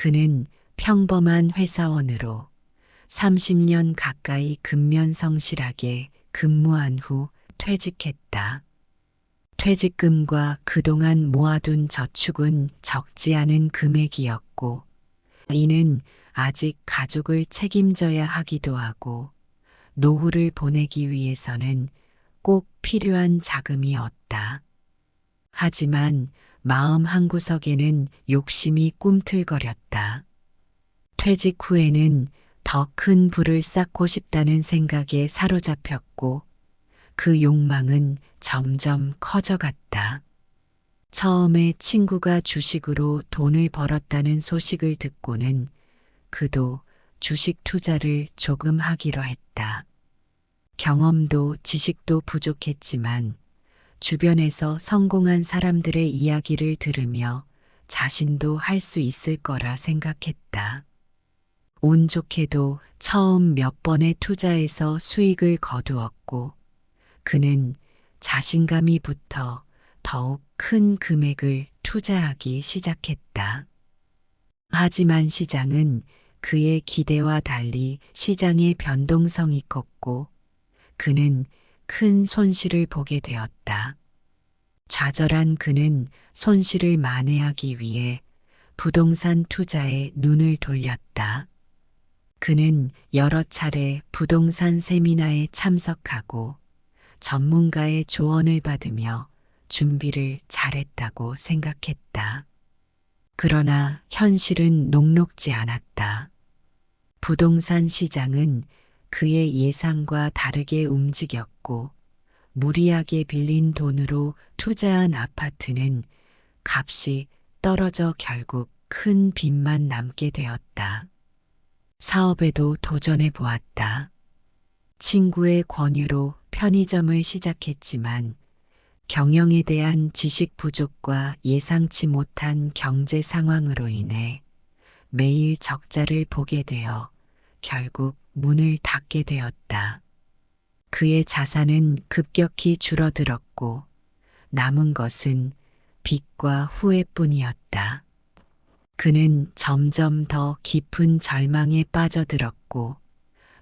그는 평범한 회사원으로 30년 가까이 근면성실하게 근무한 후 퇴직했다. 퇴직금과 그동안 모아둔 저축은 적지 않은 금액이었고, 이는 아직 가족을 책임져야 하기도 하고, 노후를 보내기 위해서는 꼭 필요한 자금이었다. 하지만 마음 한구석에는 욕심이 꿈틀거렸다. 퇴직 후에는 더 큰 부를 쌓고 싶다는 생각에 사로잡혔고, 그 욕망은 점점 커져갔다. 처음에 친구가 주식으로 돈을 벌었다는 소식을 듣고는 그도 주식 투자를 조금 하기로 했다. 경험도 지식도 부족했지만 주변에서 성공한 사람들의 이야기를 들으며 자신도 할 수 있을 거라 생각했다. 운 좋게도 처음 몇 번의 투자에서 수익을 거두었고, 그는 자신감이 붙어 더욱 큰 금액을 투자하기 시작했다. 하지만 시장은 그의 기대와 달리 시장의 변동성이 컸고, 그는 큰 손실을 보게 되었다. 좌절한 그는 손실을 만회하기 위해 부동산 투자에 눈을 돌렸다. 그는 여러 차례 부동산 세미나에 참석하고 전문가의 조언을 받으며 준비를 잘했다고 생각했다. 그러나 현실은 녹록지 않았다. 부동산 시장은 그의 예상과 다르게 움직였고, 무리하게 빌린 돈으로 투자한 아파트는 값이 떨어져 결국 큰 빚만 남게 되었다. 사업에도 도전해 보았다. 친구의 권유로 편의점을 시작했지만 경영에 대한 지식 부족과 예상치 못한 경제 상황으로 인해 매일 적자를 보게 되어 결국 문을 닫게 되었다. 그의 자산은 급격히 줄어들었고 남은 것은 빚과 후회뿐이었다. 그는 점점 더 깊은 절망에 빠져들었고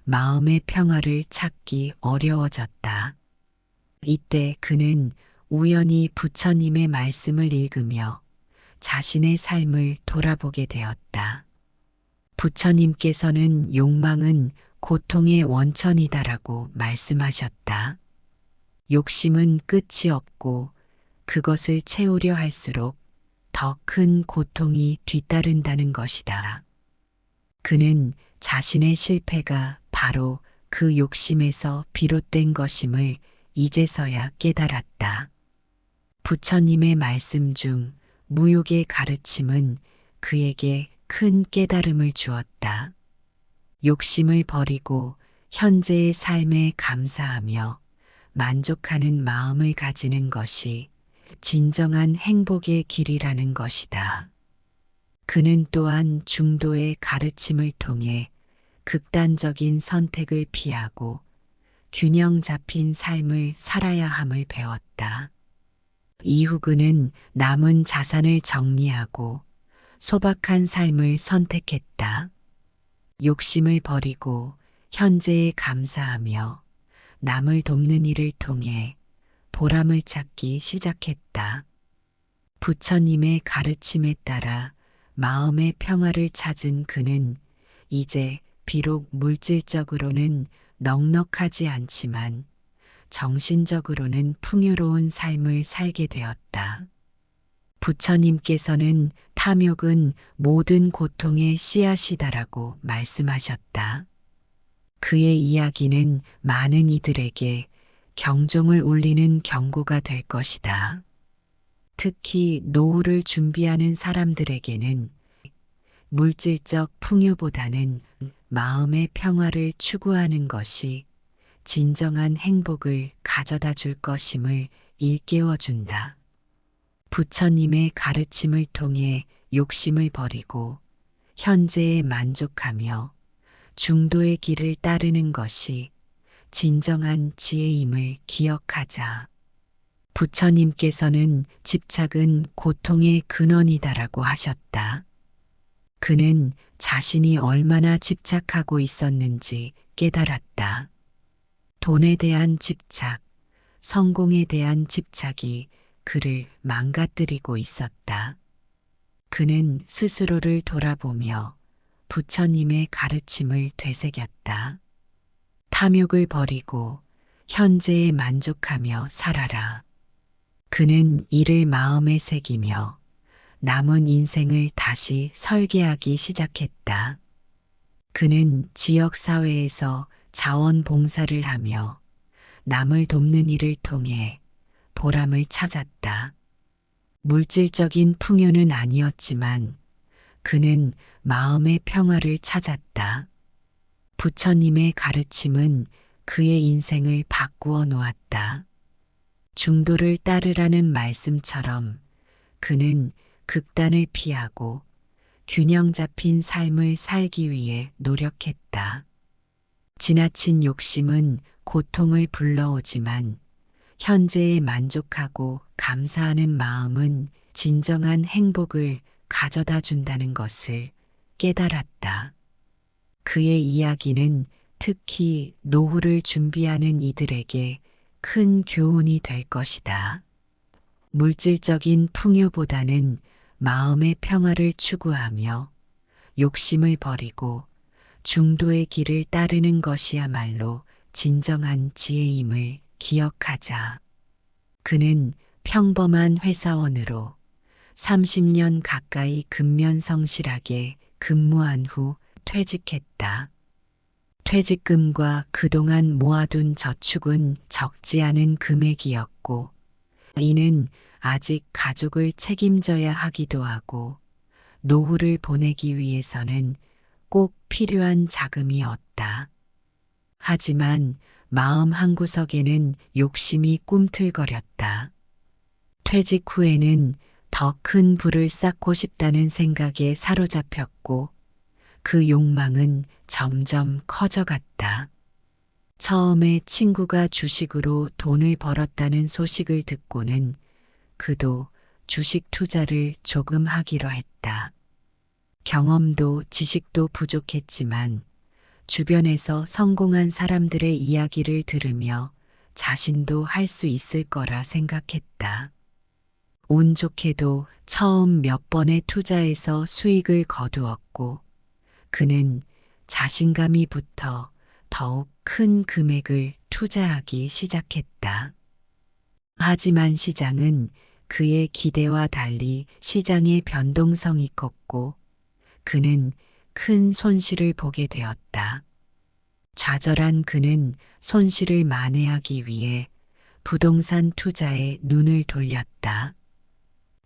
마음의 평화를 찾기 어려워졌다. 이때 그는 우연히 부처님의 말씀을 읽으며 자신의 삶을 돌아보게 되었다. 부처님께서는 욕망은 고통의 원천이다라고 말씀하셨다. 욕심은 끝이 없고 그것을 채우려 할수록 더 큰 고통이 뒤따른다는 것이다. 그는 자신의 실패가 바로 그 욕심에서 비롯된 것임을 이제서야 깨달았다. 부처님의 말씀 중 무욕의 가르침은 그에게 큰 깨달음을 주었다. 욕심을 버리고 현재의 삶에 감사하며 만족하는 마음을 가지는 것이 진정한 행복의 길이라는 것이다. 그는 또한 중도의 가르침을 통해 극단적인 선택을 피하고 균형 잡힌 삶을 살아야 함을 배웠다. 이후 그는 남은 자산을 정리하고 소박한 삶을 선택했다. 욕심을 버리고 현재에 감사하며 남을 돕는 일을 통해 보람을 찾기 시작했다. 부처님의 가르침에 따라 마음의 평화를 찾은 그는 이제 비록 물질적으로는 넉넉하지 않지만 정신적으로는 풍요로운 삶을 살게 되었다. 부처님께서는 탐욕은 모든 고통의 씨앗이다라고 말씀하셨다. 그의 이야기는 많은 이들에게 경종을 울리는 경고가 될 것이다. 특히 노후를 준비하는 사람들에게는 물질적 풍요보다는 마음의 평화를 추구하는 것이 진정한 행복을 가져다 줄 것임을 일깨워준다. 부처님의 가르침을 통해 욕심을 버리고 현재에 만족하며 중도의 길을 따르는 것이 진정한 지혜임을 기억하자. 부처님께서는 집착은 고통의 근원이다라고 하셨다. 그는 자신이 얼마나 집착하고 있었는지 깨달았다. 돈에 대한 집착, 성공에 대한 집착이 그를 망가뜨리고 있었다. 그는 스스로를 돌아보며 부처님의 가르침을 되새겼다. 탐욕을 버리고 현재에 만족하며 살아라. 그는 이를 마음에 새기며 남은 인생을 다시 설계하기 시작했다. 그는 지역사회에서 자원봉사를 하며 남을 돕는 일을 통해 보람을 찾았다. 물질적인 풍요는 아니었지만 그는 마음의 평화를 찾았다. 부처님의 가르침은 그의 인생을 바꾸어 놓았다. 중도를 따르라는 말씀처럼 그는 극단을 피하고 균형 잡힌 삶을 살기 위해 노력했다. 지나친 욕심은 고통을 불러오지만 현재에 만족하고 감사하는 마음은 진정한 행복을 가져다 준다는 것을 깨달았다. 그의 이야기는 특히 노후를 준비하는 이들에게 큰 교훈이 될 것이다. 물질적인 풍요보다는 마음의 평화를 추구하며 욕심을 버리고 중도의 길을 따르는 것이야말로 진정한 지혜임을 기억하자. 그는 평범한 회사원으로 30년 가까이 근면성실하게 근무한 후 퇴직했다. 퇴직금과 그동안 모아둔 저축은 적지 않은 금액이었고, 이는 아직 가족을 책임져야 하기도 하고, 노후를 보내기 위해서는 꼭 필요한 자금이었다. 하지만 마음 한구석에는 욕심이 꿈틀거렸다. 퇴직 후에는 더 큰 부를 쌓고 싶다는 생각에 사로잡혔고, 그 욕망은 점점 커져갔다. 처음에 친구가 주식으로 돈을 벌었다는 소식을 듣고는 그도 주식 투자를 조금 하기로 했다. 경험도 지식도 부족했지만 주변에서 성공한 사람들의 이야기를 들으며 자신도 할 수 있을 거라 생각했다. 운 좋게도 처음 몇 번의 투자에서 수익을 거두었고 그는 자신감이 붙어 더욱 큰 금액을 투자하기 시작했다. 하지만 시장은 그의 기대와 달리 시장의 변동성이 컸고 그는 큰 손실을 보게 되었다. 좌절한 그는 손실을 만회하기 위해 부동산 투자에 눈을 돌렸다.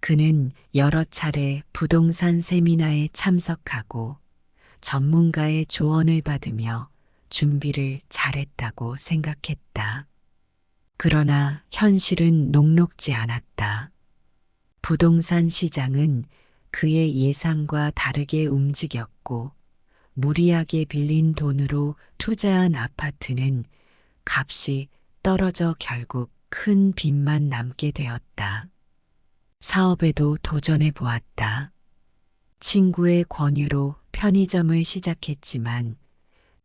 그는 여러 차례 부동산 세미나에 참석하고 전문가의 조언을 받으며 준비를 잘했다고 생각했다. 그러나 현실은 녹록지 않았다. 부동산 시장은 그의 예상과 다르게 움직였고 무리하게 빌린 돈으로 투자한 아파트는 값이 떨어져 결국 큰 빚만 남게 되었다. 사업에도 도전해 보았다. 친구의 권유로 편의점을 시작했지만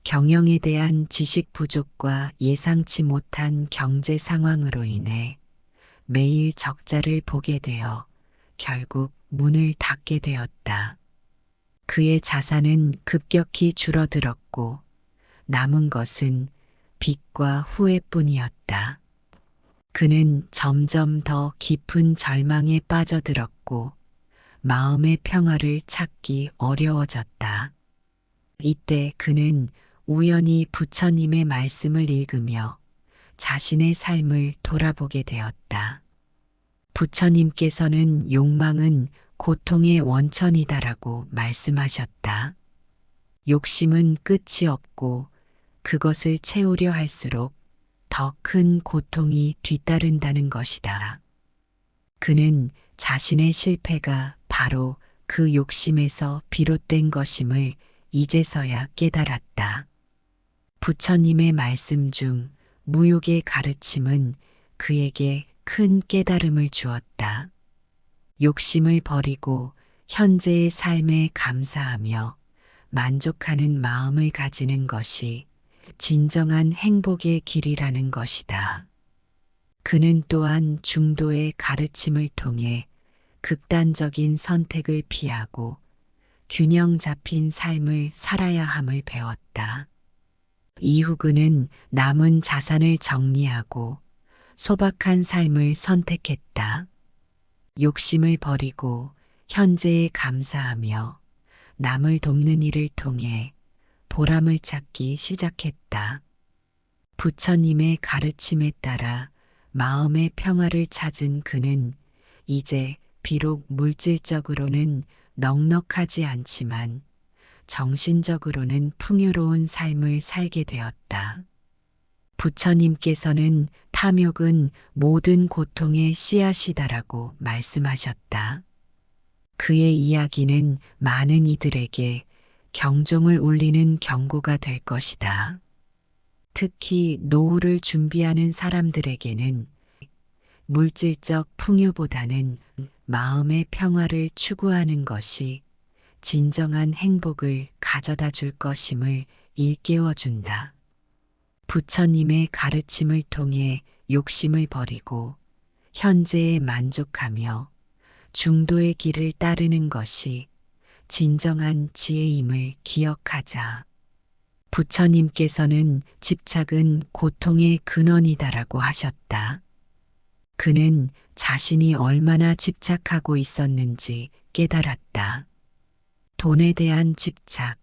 경영에 대한 지식 부족과 예상치 못한 경제 상황으로 인해 매일 적자를 보게 되어 결국 문을 닫게 되었다. 그의 자산은 급격히 줄어들었고 남은 것은 빚과 후회뿐이었다. 그는 점점 더 깊은 절망에 빠져들었고 마음의 평화를 찾기 어려워졌다. 이때 그는 우연히 부처님의 말씀을 읽으며 자신의 삶을 돌아보게 되었다. 부처님께서는 욕망은 고통의 원천이다라고 말씀하셨다. 욕심은 끝이 없고 그것을 채우려 할수록 더 큰 고통이 뒤따른다는 것이다. 그는 자신의 실패가 바로 그 욕심에서 비롯된 것임을 이제서야 깨달았다. 부처님의 말씀 중 무욕의 가르침은 그에게 큰 깨달음을 주었다. 욕심을 버리고 현재의 삶에 감사하며 만족하는 마음을 가지는 것이 진정한 행복의 길이라는 것이다. 그는 또한 중도의 가르침을 통해 극단적인 선택을 피하고 균형 잡힌 삶을 살아야 함을 배웠다. 이후 그는 남은 자산을 정리하고 소박한 삶을 선택했다. 욕심을 버리고 현재에 감사하며 남을 돕는 일을 통해 보람을 찾기 시작했다. 부처님의 가르침에 따라 마음의 평화를 찾은 그는 이제 비록 물질적으로는 넉넉하지 않지만 정신적으로는 풍요로운 삶을 살게 되었다. 부처님께서는 탐욕은 모든 고통의 씨앗이다라고 말씀하셨다. 그의 이야기는 많은 이들에게 경종을 울리는 경고가 될 것이다. 특히 노후를 준비하는 사람들에게는 물질적 풍요보다는 마음의 평화를 추구하는 것이 진정한 행복을 가져다 줄 것임을 일깨워준다. 부처님의 가르침을 통해 욕심을 버리고 현재에 만족하며 중도의 길을 따르는 것이 진정한 지혜임을 기억하자. 부처님께서는 집착은 고통의 근원이다라고 하셨다. 그는 자신이 얼마나 집착하고 있었는지 깨달았다. 돈에 대한 집착,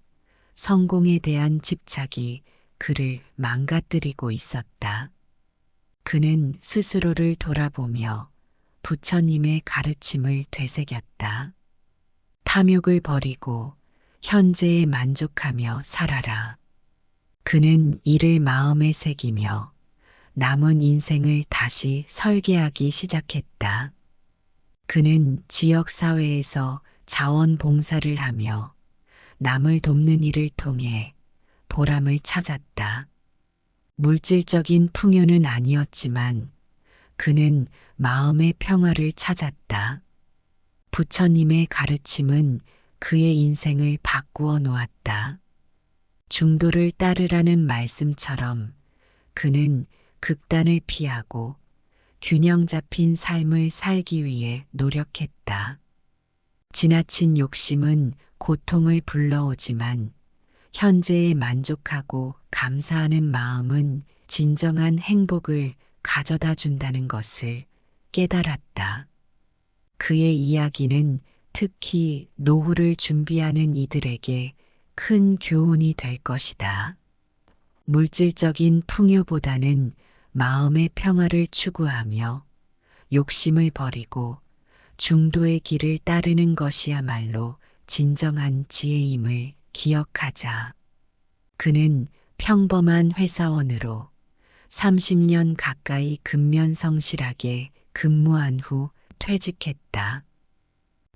성공에 대한 집착이 그를 망가뜨리고 있었다. 그는 스스로를 돌아보며 부처님의 가르침을 되새겼다. 탐욕을 버리고 현재에 만족하며 살아라. 그는 이를 마음에 새기며 남은 인생을 다시 설계하기 시작했다. 그는 지역사회에서 자원봉사를 하며 남을 돕는 일을 통해 보람을 찾았다. 물질적인 풍요는 아니었지만 그는 마음의 평화를 찾았다. 부처님의 가르침은 그의 인생을 바꾸어 놓았다. 중도를 따르라는 말씀처럼 그는 극단을 피하고 균형 잡힌 삶을 살기 위해 노력했다. 지나친 욕심은 고통을 불러오지만 현재에 만족하고 감사하는 마음은 진정한 행복을 가져다 준다는 것을 깨달았다. 그의 이야기는 특히 노후를 준비하는 이들에게 큰 교훈이 될 것이다. 물질적인 풍요보다는 마음의 평화를 추구하며 욕심을 버리고 중도의 길을 따르는 것이야말로 진정한 지혜임을 기억하자. 그는 평범한 회사원으로 30년 가까이 근면성실하게 근무한 후 퇴직했다.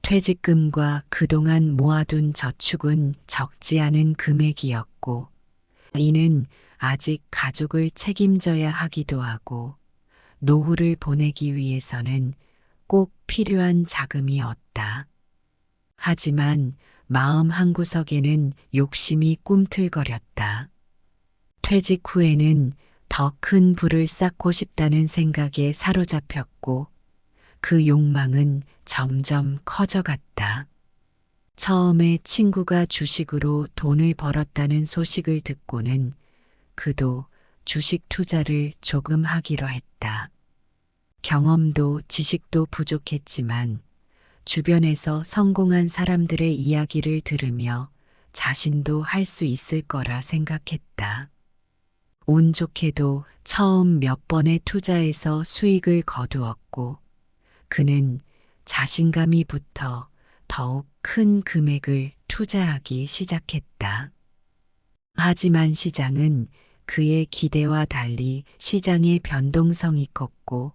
퇴직금과 그동안 모아둔 저축은 적지 않은 금액이었고, 이는 아직 가족을 책임져야 하기도 하고, 노후를 보내기 위해서는 꼭 필요한 자금이 없다. 하지만 마음 한구석에는 욕심이 꿈틀거렸다. 퇴직 후에는 더 큰 부를 쌓고 싶다는 생각에 사로잡혔고 그 욕망은 점점 커져갔다. 처음에 친구가 주식으로 돈을 벌었다는 소식을 듣고는 그도 주식 투자를 조금 하기로 했다. 경험도 지식도 부족했지만 주변에서 성공한 사람들의 이야기를 들으며 자신도 할 수 있을 거라 생각했다. 운 좋게도 처음 몇 번의 투자에서 수익을 거두었고 그는 자신감이 붙어 더욱 큰 금액을 투자하기 시작했다. 하지만 시장은 그의 기대와 달리 시장의 변동성이 컸고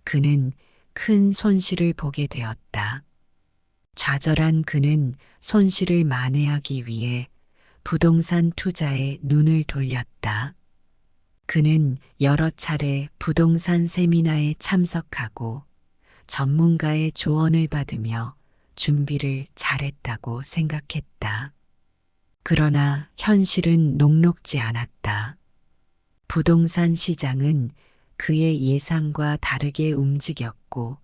그는 큰 손실을 보게 되었다. 좌절한 그는 손실을 만회하기 위해 부동산 투자에 눈을 돌렸다. 그는 여러 차례 부동산 세미나에 참석하고 전문가의 조언을 받으며 준비를 잘했다고 생각했다. 그러나 현실은 녹록지 않았다. 부동산 시장은 그의 예상과 다르게 움직였고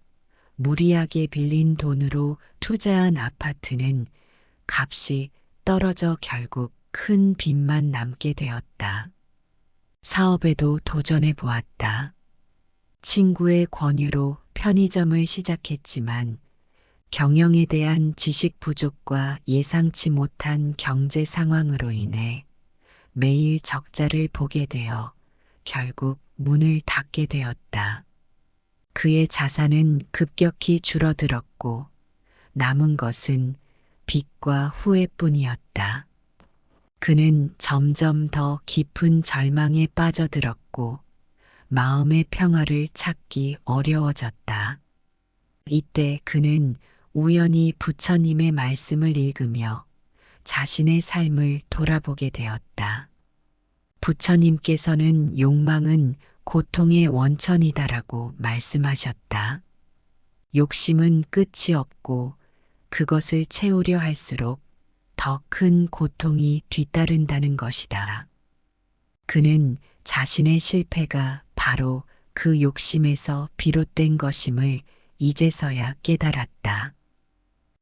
무리하게 빌린 돈으로 투자한 아파트는 값이 떨어져 결국 큰 빚만 남게 되었다. 사업에도 도전해 보았다. 친구의 권유로 편의점을 시작했지만 경영에 대한 지식 부족과 예상치 못한 경제 상황으로 인해 매일 적자를 보게 되어 결국 문을 닫게 되었다. 그의 자산은 급격히 줄어들었고 남은 것은 빚과 후회뿐이었다. 그는 점점 더 깊은 절망에 빠져들었고 마음의 평화를 찾기 어려워졌다. 이때 그는 우연히 부처님의 말씀을 읽으며 자신의 삶을 돌아보게 되었다. 부처님께서는 욕망은 고통의 원천이다라고 말씀하셨다. 욕심은 끝이 없고 그것을 채우려 할수록 더 큰 고통이 뒤따른다는 것이다. 그는 자신의 실패가 바로 그 욕심에서 비롯된 것임을 이제서야 깨달았다.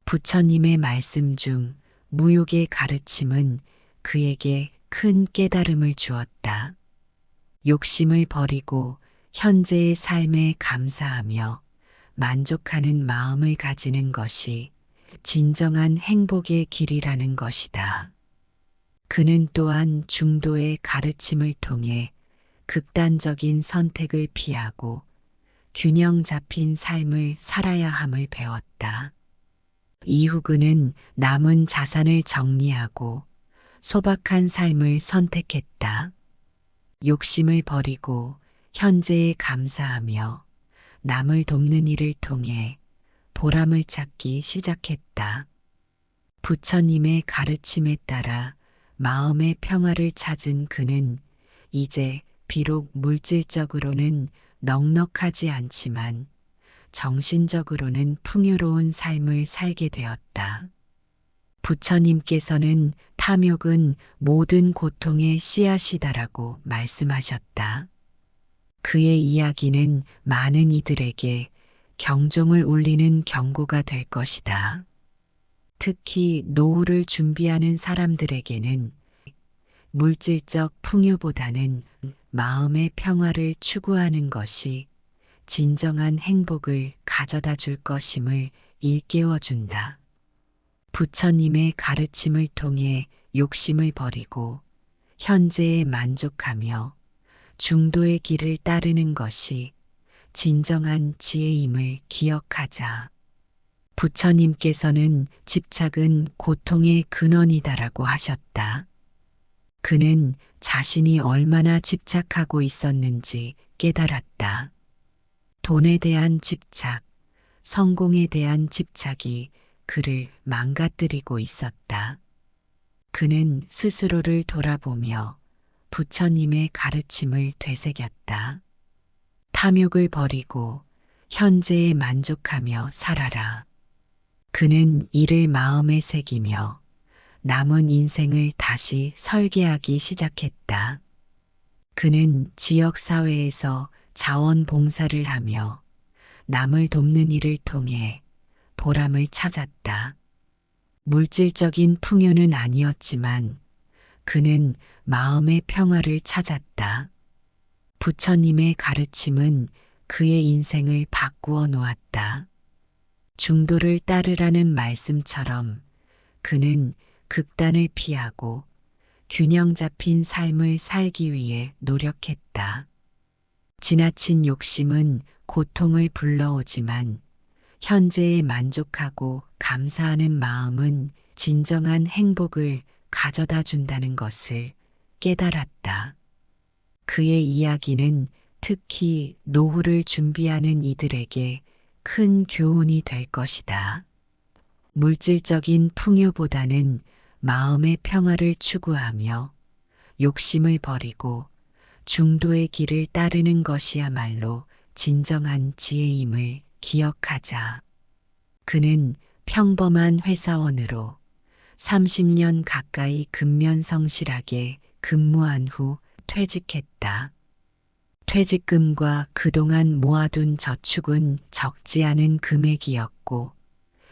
부처님의 말씀 중 무욕의 가르침은 그에게 큰 깨달음을 주었다. 욕심을 버리고 현재의 삶에 감사하며 만족하는 마음을 가지는 것이 진정한 행복의 길이라는 것이다. 그는 또한 중도의 가르침을 통해 극단적인 선택을 피하고 균형 잡힌 삶을 살아야 함을 배웠다. 이후 그는 남은 자산을 정리하고 소박한 삶을 선택했다. 욕심을 버리고 현재에 감사하며 남을 돕는 일을 통해 보람을 찾기 시작했다. 부처님의 가르침에 따라 마음의 평화를 찾은 그는 이제 비록 물질적으로는 넉넉하지 않지만 정신적으로는 풍요로운 삶을 살게 되었다. 부처님께서는 탐욕은 모든 고통의 씨앗이다라고 말씀하셨다. 그의 이야기는 많은 이들에게 경종을 울리는 경고가 될 것이다. 특히 노후를 준비하는 사람들에게는 물질적 풍요보다는 마음의 평화를 추구하는 것이 진정한 행복을 가져다 줄 것임을 일깨워준다. 부처님의 가르침을 통해 욕심을 버리고 현재에 만족하며 중도의 길을 따르는 것이 진정한 지혜임을 기억하자. 부처님께서는 집착은 고통의 근원이다라고 하셨다. 그는 자신이 얼마나 집착하고 있었는지 깨달았다. 돈에 대한 집착, 성공에 대한 집착이 그를 망가뜨리고 있었다. 그는 스스로를 돌아보며 부처님의 가르침을 되새겼다. 탐욕을 버리고 현재에 만족하며 살아라. 그는 이를 마음에 새기며 남은 인생을 다시 설계하기 시작했다. 그는 지역사회에서 자원봉사를 하며 남을 돕는 일을 통해 보람을 찾았다. 물질적인 풍요는 아니었지만 그는 마음의 평화를 찾았다. 부처님의 가르침은 그의 인생을 바꾸어 놓았다. 중도를 따르라는 말씀처럼 그는 극단을 피하고 균형 잡힌 삶을 살기 위해 노력했다. 지나친 욕심은 고통을 불러오지만 현재에 만족하고 감사하는 마음은 진정한 행복을 가져다 준다는 것을 깨달았다. 그의 이야기는 특히 노후를 준비하는 이들에게 큰 교훈이 될 것이다. 물질적인 풍요보다는 마음의 평화를 추구하며 욕심을 버리고 중도의 길을 따르는 것이야말로 진정한 지혜임을 기억하자. 그는 평범한 회사원으로 30년 가까이 근면성실하게 근무한 후 퇴직했다. 퇴직금과 그동안 모아둔 저축은 적지 않은 금액이었고,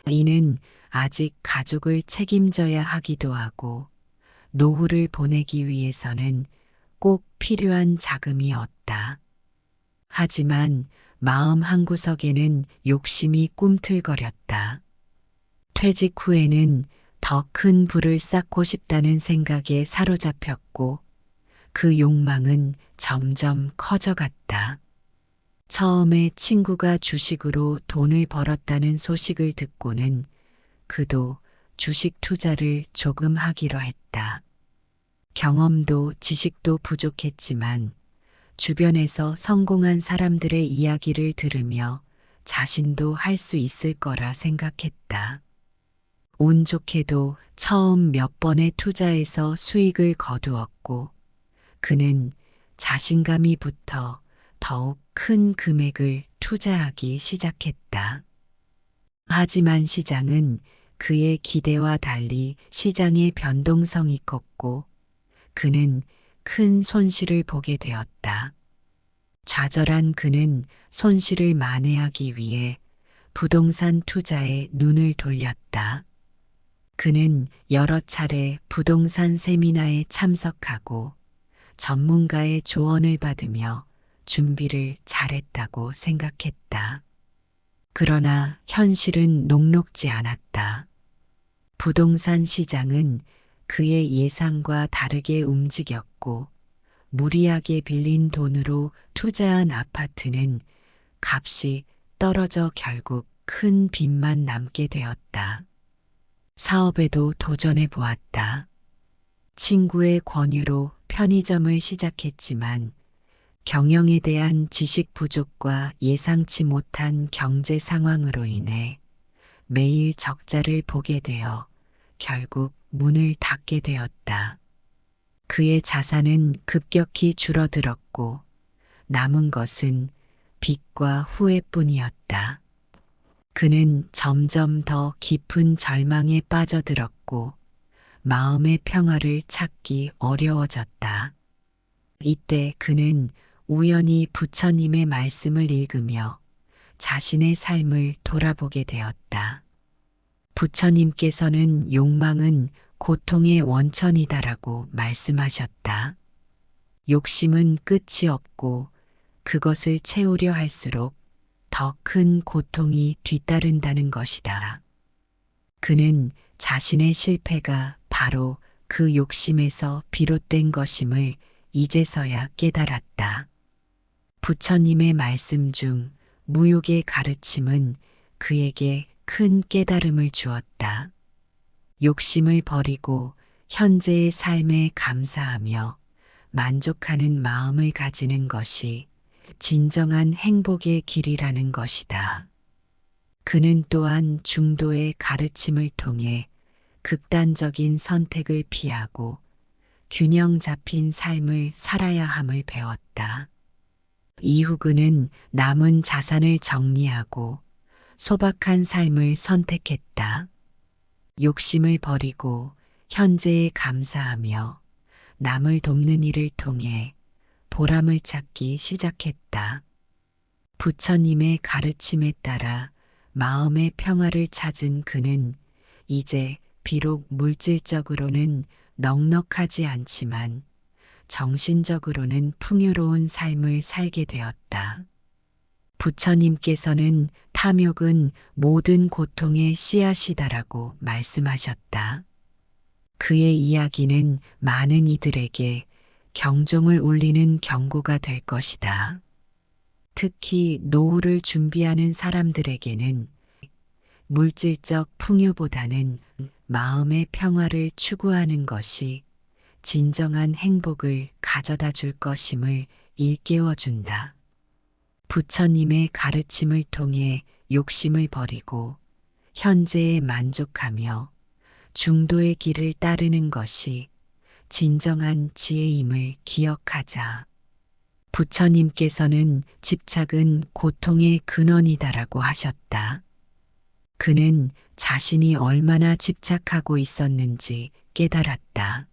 이는 아직 가족을 책임져야 하기도 하고, 노후를 보내기 위해서는 꼭 필요한 자금이었다. 하지만 마음 한구석에는 욕심이 꿈틀거렸다. 퇴직 후에는 더 큰 부를 쌓고 싶다는 생각에 사로잡혔고, 그 욕망은 점점 커져갔다. 처음에 친구가 주식으로 돈을 벌었다는 소식을 듣고는 그도 주식 투자를 조금 하기로 했다. 경험도 지식도 부족했지만 주변에서 성공한 사람들의 이야기를 들으며 자신도 할 수 있을 거라 생각했다. 운 좋게도 처음 몇 번의 투자에서 수익을 거두었고, 그는 자신감이 붙어 더욱 큰 금액을 투자하기 시작했다. 하지만 시장은 그의 기대와 달리 시장의 변동성이 컸고, 그는 큰 손실을 보게 되었다. 좌절한 그는 손실을 만회하기 위해 부동산 투자에 눈을 돌렸다. 그는 여러 차례 부동산 세미나에 참석하고 전문가의 조언을 받으며 준비를 잘했다고 생각했다. 그러나 현실은 녹록지 않았다. 부동산 시장은 그의 예상과 다르게 움직였고, 무리하게 빌린 돈으로 투자한 아파트는 값이 떨어져 결국 큰 빚만 남게 되었다. 사업에도 도전해 보았다. 친구의 권유로 편의점을 시작했지만 경영에 대한 지식 부족과 예상치 못한 경제 상황으로 인해 매일 적자를 보게 되어 결국 문을 닫게 되었다. 그의 자산은 급격히 줄어들었고 남은 것은 빚과 후회뿐이었다. 그는 점점 더 깊은 절망에 빠져들었고 마음의 평화를 찾기 어려워졌다. 이때 그는 우연히 부처님의 말씀을 읽으며 자신의 삶을 돌아보게 되었다. 부처님께서는 욕망은 고통의 원천이다라고 말씀하셨다. 욕심은 끝이 없고 그것을 채우려 할수록 더 큰 고통이 뒤따른다는 것이다. 그는 자신의 실패가 바로 그 욕심에서 비롯된 것임을 이제서야 깨달았다. 부처님의 말씀 중 무욕의 가르침은 그에게 큰 깨달음을 주었다. 욕심을 버리고 현재의 삶에 감사하며 만족하는 마음을 가지는 것이 진정한 행복의 길이라는 것이다. 그는 또한 중도의 가르침을 통해 극단적인 선택을 피하고 균형 잡힌 삶을 살아야 함을 배웠다. 이후 그는 남은 자산을 정리하고 소박한 삶을 선택했다. 욕심을 버리고 현재에 감사하며 남을 돕는 일을 통해 보람을 찾기 시작했다. 부처님의 가르침에 따라 마음의 평화를 찾은 그는 이제 비록 물질적으로는 넉넉하지 않지만 정신적으로는 풍요로운 삶을 살게 되었다. 부처님께서는 탐욕은 모든 고통의 씨앗이다라고 말씀하셨다. 그의 이야기는 많은 이들에게 경종을 울리는 경고가 될 것이다. 특히 노후를 준비하는 사람들에게는 물질적 풍요보다는 마음의 평화를 추구하는 것이 진정한 행복을 가져다 줄 것임을 일깨워준다. 부처님의 가르침을 통해 욕심을 버리고 현재에 만족하며 중도의 길을 따르는 것이 진정한 지혜임을 기억하자. 부처님께서는 집착은 고통의 근원이다라고 하셨다. 그는 자신이 얼마나 집착하고 있었는지 깨달았다.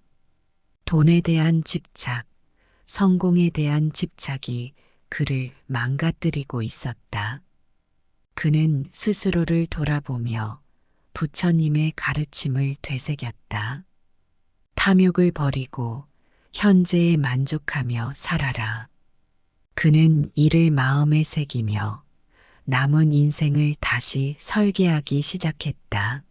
돈에 대한 집착, 성공에 대한 집착이 그를 망가뜨리고 있었다. 그는 스스로를 돌아보며 부처님의 가르침을 되새겼다. 탐욕을 버리고 현재에 만족하며 살아라. 그는 이를 마음에 새기며 남은 인생을 다시 설계하기 시작했다.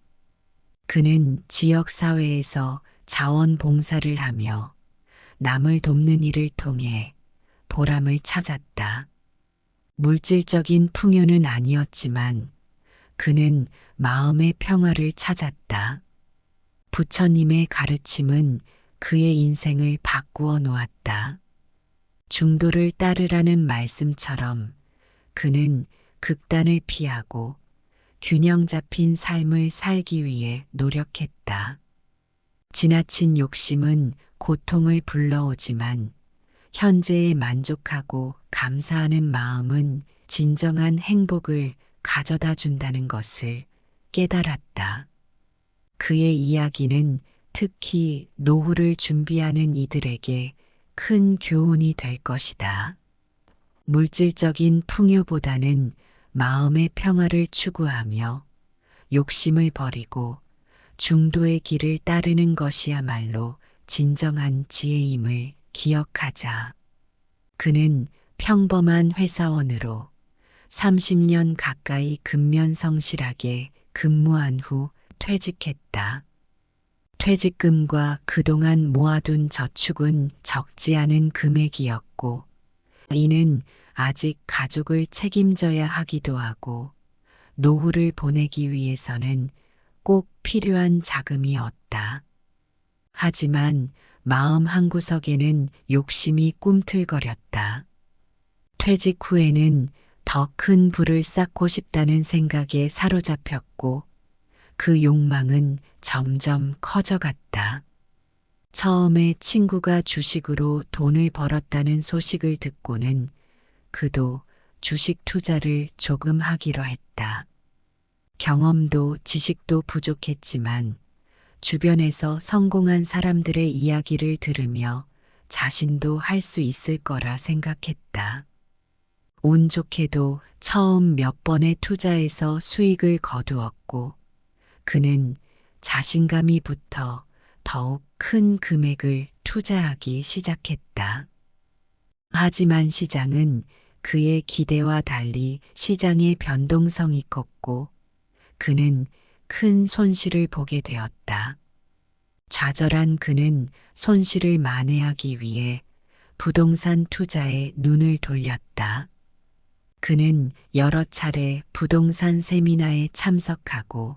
그는 지역사회에서 자원봉사를 하며 남을 돕는 일을 통해 보람을 찾았다. 물질적인 풍요는 아니었지만 그는 마음의 평화를 찾았다. 부처님의 가르침은 그의 인생을 바꾸어 놓았다. 중도를 따르라는 말씀처럼 그는 극단을 피하고 균형 잡힌 삶을 살기 위해 노력했다. 지나친 욕심은 고통을 불러오지만 현재에 만족하고 감사하는 마음은 진정한 행복을 가져다 준다는 것을 깨달았다. 그의 이야기는 특히 노후를 준비하는 이들에게 큰 교훈이 될 것이다. 물질적인 풍요보다는 마음의 평화를 추구하며 욕심을 버리고 중도의 길을 따르는 것이야말로 진정한 지혜임을 기억하자. 그는 평범한 회사원으로 30년 가까이 근면성실하게 근무한 후 퇴직했다. 퇴직금과 그동안 모아둔 저축은 적지 않은 금액이었고, 이는 아직 가족을 책임져야 하기도 하고, 노후를 보내기 위해서는 꼭 필요한 자금이었다. 하지만 마음 한구석에는 욕심이 꿈틀거렸다. 퇴직 후에는 더 큰 부를 쌓고 싶다는 생각에 사로잡혔고 그 욕망은 점점 커져갔다. 처음에 친구가 주식으로 돈을 벌었다는 소식을 듣고는 그도 주식 투자를 조금 하기로 했다. 경험도 지식도 부족했지만 주변에서 성공한 사람들의 이야기를 들으며 자신도 할 수 있을 거라 생각했다. 운 좋게도 처음 몇 번의 투자에서 수익을 거두었고 그는 자신감이 붙어 더욱 큰 금액을 투자하기 시작했다. 하지만 시장은 그의 기대와 달리 시장의 변동성이 컸고 그는 큰 손실을 보게 되었다. 좌절한 그는 손실을 만회하기 위해 부동산 투자에 눈을 돌렸다. 그는 여러 차례 부동산 세미나에 참석하고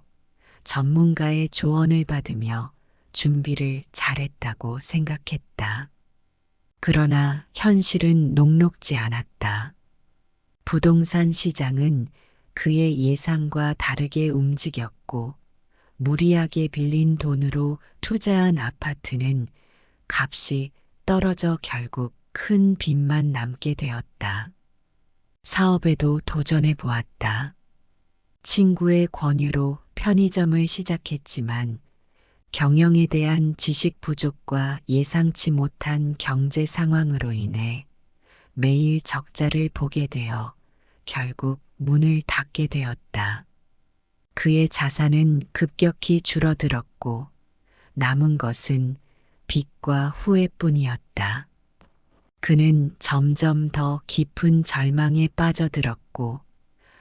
전문가의 조언을 받으며 준비를 잘했다고 생각했다. 그러나 현실은 녹록지 않았다. 부동산 시장은 그의 예상과 다르게 움직였고 무리하게 빌린 돈으로 투자한 아파트는 값이 떨어져 결국 큰 빚만 남게 되었다. 사업에도 도전해 보았다. 친구의 권유로 편의점을 시작했지만 경영에 대한 지식 부족과 예상치 못한 경제 상황으로 인해 매일 적자를 보게 되어 결국 문을 닫게 되었다. 그의 자산은 급격히 줄어들었고 남은 것은 빚과 후회뿐이었다. 그는 점점 더 깊은 절망에 빠져들었고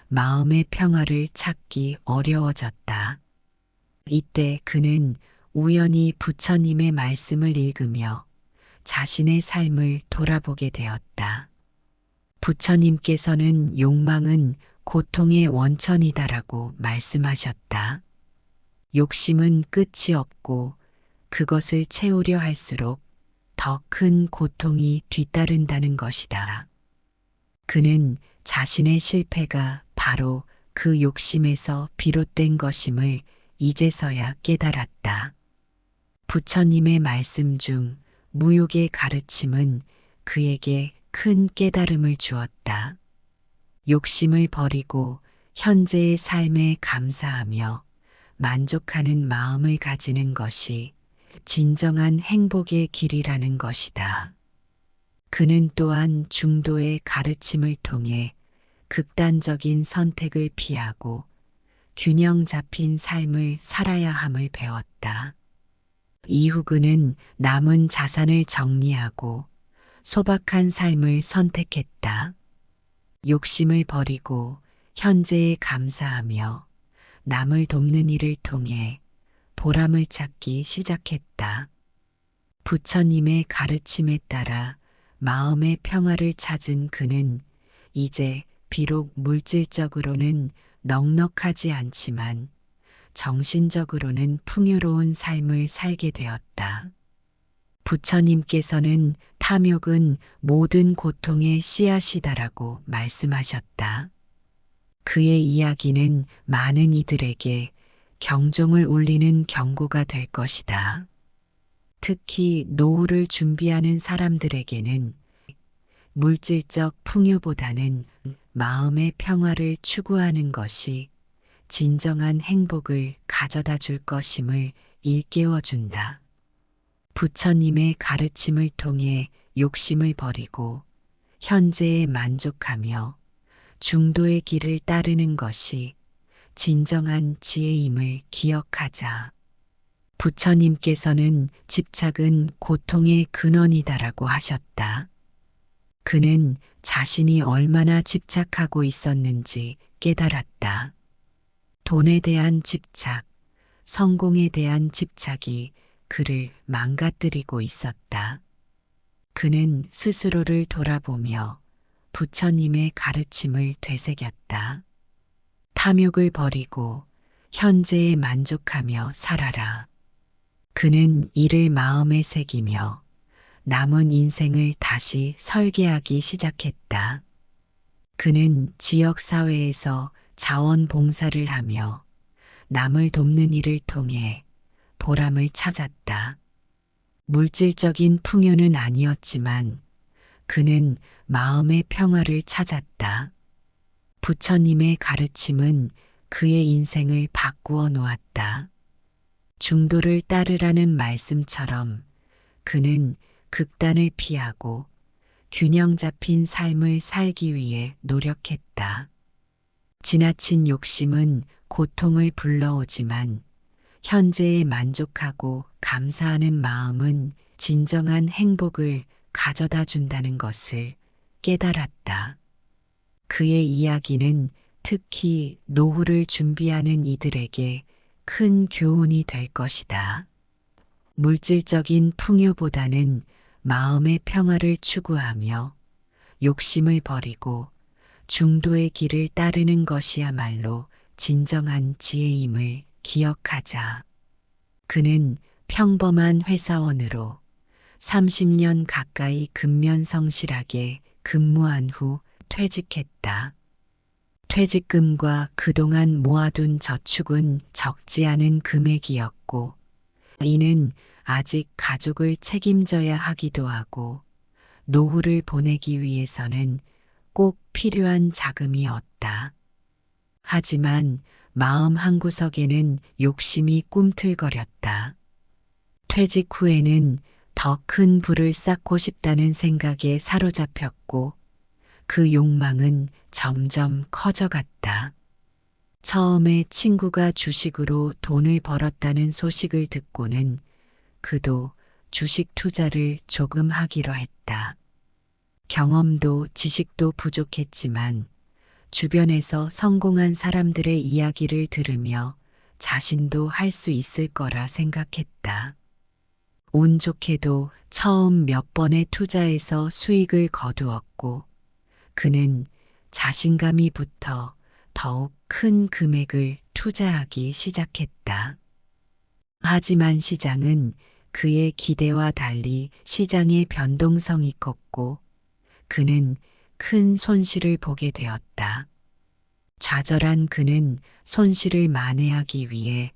마음의 평화를 찾기 어려워졌다. 이때 그는 우연히 부처님의 말씀을 읽으며 자신의 삶을 돌아보게 되었다. 부처님께서는 욕망은 고통의 원천이다라고 말씀하셨다. 욕심은 끝이 없고 그것을 채우려 할수록 더 큰 고통이 뒤따른다는 것이다. 그는 자신의 실패가 바로 그 욕심에서 비롯된 것임을 이제서야 깨달았다. 부처님의 말씀 중 무욕의 가르침은 그에게 큰 깨달음을 주었다. 욕심을 버리고 현재의 삶에 감사하며 만족하는 마음을 가지는 것이 진정한 행복의 길이라는 것이다. 그는 또한 중도의 가르침을 통해 극단적인 선택을 피하고 균형 잡힌 삶을 살아야 함을 배웠다. 이후 그는 남은 자산을 정리하고 소박한 삶을 선택했다. 욕심을 버리고 현재에 감사하며 남을 돕는 일을 통해 보람을 찾기 시작했다. 부처님의 가르침에 따라 마음의 평화를 찾은 그는 이제 비록 물질적으로는 넉넉하지 않지만 정신적으로는 풍요로운 삶을 살게 되었다. 부처님께서는 탐욕은 모든 고통의 씨앗이다라고 말씀하셨다. 그의 이야기는 많은 이들에게 경종을 울리는 경고가 될 것이다. 특히 노후를 준비하는 사람들에게는 물질적 풍요보다는 마음의 평화를 추구하는 것이 진정한 행복을 가져다 줄 것임을 일깨워준다. 부처님의 가르침을 통해 욕심을 버리고 현재에 만족하며 중도의 길을 따르는 것이 진정한 지혜임을 기억하자. 부처님께서는 집착은 고통의 근원이다라고 하셨다. 그는 자신이 얼마나 집착하고 있었는지 깨달았다. 돈에 대한 집착, 성공에 대한 집착이 그를 망가뜨리고 있었다. 그는 스스로를 돌아보며 부처님의 가르침을 되새겼다. 탐욕을 버리고 현재에 만족하며 살아라. 그는 이를 마음에 새기며 남은 인생을 다시 설계하기 시작했다. 그는 지역사회에서 자원봉사를 하며 남을 돕는 일을 통해 보람을 찾았다. 물질적인 풍요는 아니었지만 그는 마음의 평화를 찾았다. 부처님의 가르침은 그의 인생을 바꾸어 놓았다. 중도를 따르라는 말씀처럼 그는 극단을 피하고 균형 잡힌 삶을 살기 위해 노력했다. 지나친 욕심은 고통을 불러오지만 현재에 만족하고 감사하는 마음은 진정한 행복을 가져다 준다는 것을 깨달았다. 그의 이야기는 특히 노후를 준비하는 이들에게 큰 교훈이 될 것이다. 물질적인 풍요보다는 마음의 평화를 추구하며 욕심을 버리고 중도의 길을 따르는 것이야말로 진정한 지혜임을 기억하자. 그는 평범한 회사원으로 30년 가까이 근면성실하게 근무한 후 퇴직했다. 퇴직금과 그동안 모아둔 저축은 적지 않은 금액이었고 이는 아직 가족을 책임져야 하기도 하고 노후를 보내기 위해서는 꼭 필요한 자금이었다. 하지만 마음 한구석에는 욕심이 꿈틀거렸다. 퇴직 후에는 더 큰 부를 쌓고 싶다는 생각에 사로잡혔고 그 욕망은 점점 커져갔다. 처음에 친구가 주식으로 돈을 벌었다는 소식을 듣고는 그도 주식 투자를 조금 하기로 했다. 경험도 지식도 부족했지만 주변에서 성공한 사람들의 이야기를 들으며 자신도 할 수 있을 거라 생각했다. 운 좋게도 처음 몇 번의 투자에서 수익을 거두었고 그는 자신감이 붙어 더욱 큰 금액을 투자하기 시작했다. 하지만 시장은 그의 기대와 달리 시장의 변동성이 컸고 그는 큰 손실을 보게 되었다. 좌절한 그는 손실을 만회하기 위해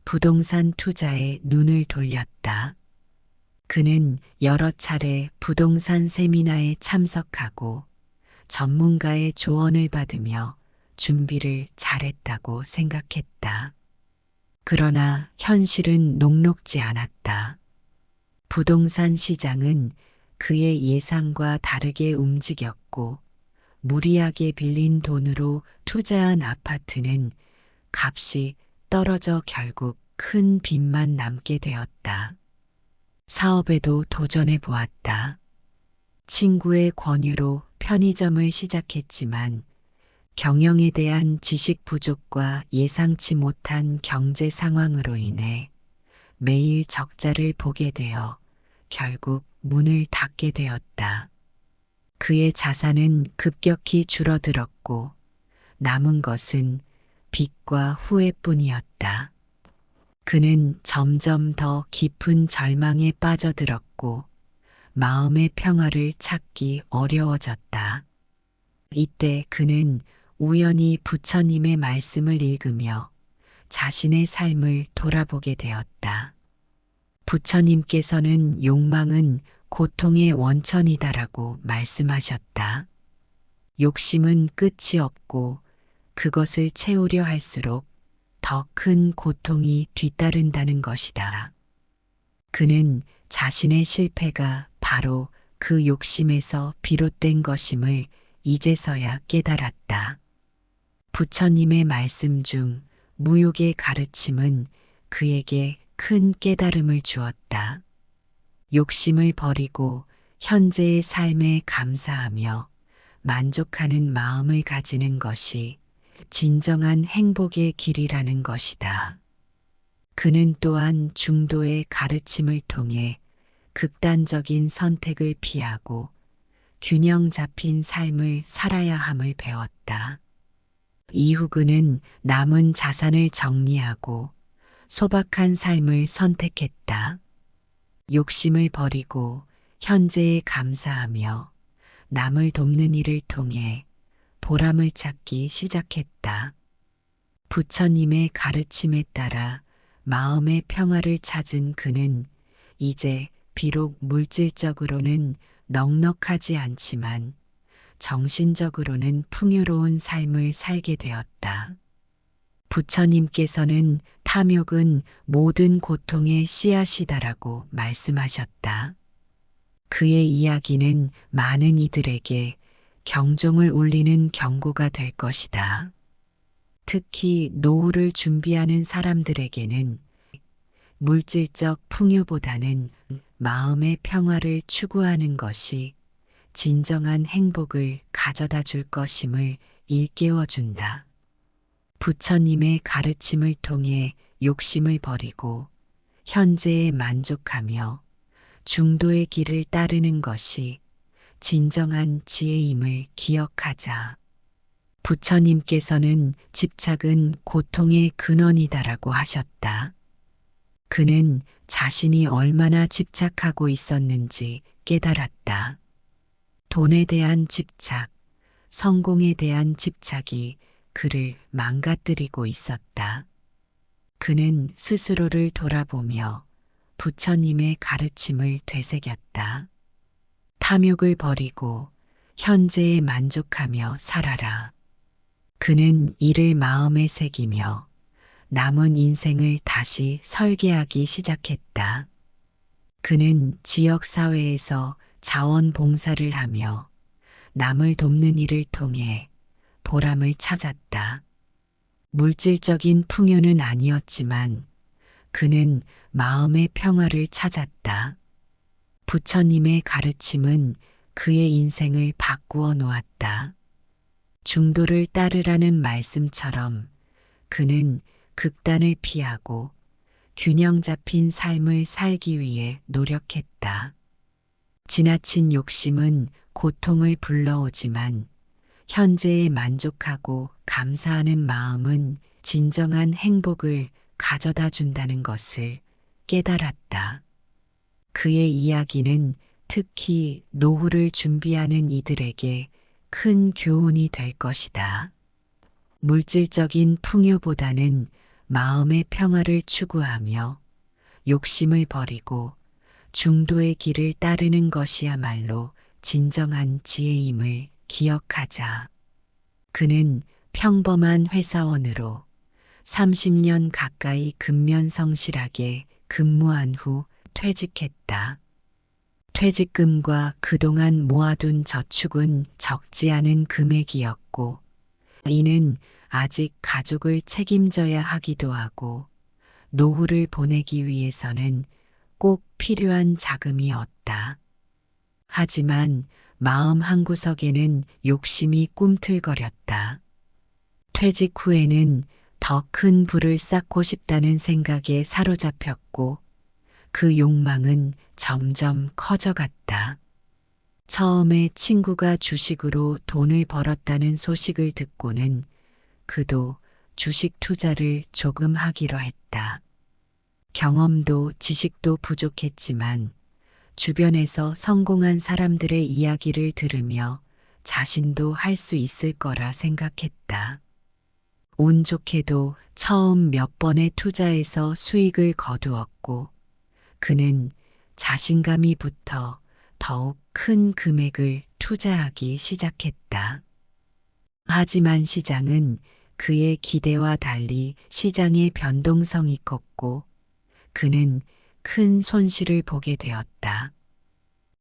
부동산 투자에 눈을 돌렸다. 그는 여러 차례 부동산 세미나에 참석하고 전문가의 조언을 받으며 준비를 잘했다고 생각했다. 그러나 현실은 녹록지 않았다. 부동산 시장은 그의 예상과 다르게 움직였고 무리하게 빌린 돈으로 투자한 아파트는 값이 떨어져 결국 큰 빚만 남게 되었다. 사업에도 도전해 보았다. 친구의 권유로 편의점을 시작했지만 경영에 대한 지식 부족과 예상치 못한 경제 상황으로 인해 매일 적자를 보게 되어 결국 문을 닫게 되었다. 그의 자산은 급격히 줄어들었고 남은 것은 빚과 후회뿐이었다. 그는 점점 더 깊은 절망에 빠져들었고 마음의 평화를 찾기 어려워졌다. 이때 그는 우연히 부처님의 말씀을 읽으며 자신의 삶을 돌아보게 되었다. 부처님께서는 욕망은 고통의 원천이다라고 말씀하셨다. 욕심은 끝이 없고 그것을 채우려 할수록 더 큰 고통이 뒤따른다는 것이다. 그는 자신의 실패가 바로 그 욕심에서 비롯된 것임을 이제서야 깨달았다. 부처님의 말씀 중 무욕의 가르침은 그에게 큰 깨달음을 주었다. 욕심을 버리고 현재의 삶에 감사하며 만족하는 마음을 가지는 것이 진정한 행복의 길이라는 것이다. 그는 또한 중도의 가르침을 통해 극단적인 선택을 피하고 균형 잡힌 삶을 살아야 함을 배웠다. 이후 그는 남은 자산을 정리하고 소박한 삶을 선택했다. 욕심을 버리고 현재에 감사하며 남을 돕는 일을 통해 보람을 찾기 시작했다. 부처님의 가르침에 따라 마음의 평화를 찾은 그는 이제 비록 물질적으로는 넉넉하지 않지만 정신적으로는 풍요로운 삶을 살게 되었다. 부처님께서는 탐욕은 모든 고통의 씨앗이다라고 말씀하셨다. 그의 이야기는 많은 이들에게 경종을 울리는 경고가 될 것이다. 특히 노후를 준비하는 사람들에게는 물질적 풍요보다는 마음의 평화를 추구하는 것이 진정한 행복을 가져다 줄 것임을 일깨워준다. 부처님의 가르침을 통해 욕심을 버리고 현재에 만족하며 중도의 길을 따르는 것이 진정한 지혜임을 기억하자. 부처님께서는 집착은 고통의 근원이다라고 하셨다. 그는 자신이 얼마나 집착하고 있었는지 깨달았다. 돈에 대한 집착, 성공에 대한 집착이 그를 망가뜨리고 있었다. 그는 스스로를 돌아보며 부처님의 가르침을 되새겼다. 탐욕을 버리고 현재에 만족하며 살아라. 그는 이를 마음에 새기며 남은 인생을 다시 설계하기 시작했다. 그는 지역사회에서 자원봉사를 하며 남을 돕는 일을 통해 보람을 찾았다. 물질적인 풍요는 아니었지만 그는 마음의 평화를 찾았다. 부처님의 가르침은 그의 인생을 바꾸어 놓았다. 중도를 따르라는 말씀처럼 그는 극단을 피하고 균형 잡힌 삶을 살기 위해 노력했다. 지나친 욕심은 고통을 불러오지만 현재에 만족하고 감사하는 마음은 진정한 행복을 가져다 준다는 것을 깨달았다. 그의 이야기는 특히 노후를 준비하는 이들에게 큰 교훈이 될 것이다. 물질적인 풍요보다는 마음의 평화를 추구하며 욕심을 버리고 중도의 길을 따르는 것이야말로 진정한 지혜임을 기억하자. 그는 평범한 회사원으로 30년 가까이 근면성실하게 근무한 후 퇴직했다. 퇴직금과 그동안 모아둔 저축은 적지 않은 금액이었고, 이는 아직 가족을 책임져야 하기도 하고, 노후를 보내기 위해서는 꼭 필요한 자금이었다. 하지만 마음 한구석에는 욕심이 꿈틀거렸다. 퇴직 후에는 더 큰 부를 쌓고 싶다는 생각에 사로잡혔고, 그 욕망은 점점 커져갔다. 처음에 친구가 주식으로 돈을 벌었다는 소식을 듣고는 그도 주식 투자를 조금 하기로 했다. 경험도 지식도 부족했지만 주변에서 성공한 사람들의 이야기를 들으며 자신도 할 수 있을 거라 생각했다. 운 좋게도 처음 몇 번의 투자에서 수익을 거두었고, 그는 자신감이 붙어 더욱 큰 금액을 투자하기 시작했다. 하지만 시장은 그의 기대와 달리 시장의 변동성이 컸고, 그는 큰 손실을 보게 되었다.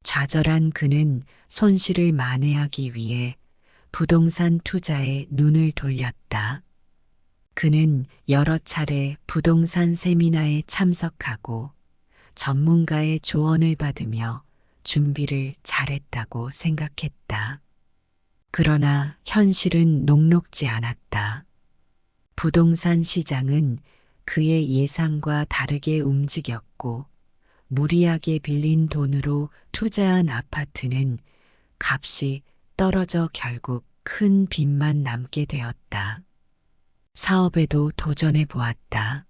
좌절한 그는 손실을 만회하기 위해 부동산 투자에 눈을 돌렸다. 그는 여러 차례 부동산 세미나에 참석하고 전문가의 조언을 받으며 준비를 잘했다고 생각했다. 그러나 현실은 녹록지 않았다. 부동산 시장은 그의 예상과 다르게 움직였고, 무리하게 빌린 돈으로 투자한 아파트는 값이 떨어져 결국 큰 빚만 남게 되었다. 사업에도 도전해 보았다.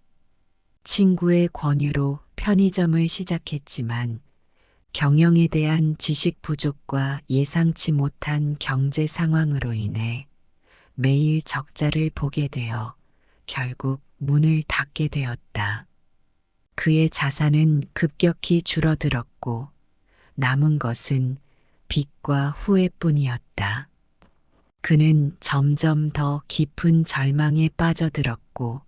친구의 권유로 편의점을 시작했지만 경영에 대한 지식 부족과 예상치 못한 경제 상황으로 인해 매일 적자를 보게 되어 결국 문을 닫게 되었다. 그의 자산은 급격히 줄어들었고 남은 것은 빚과 후회뿐이었다. 그는 점점 더 깊은 절망에 빠져들었고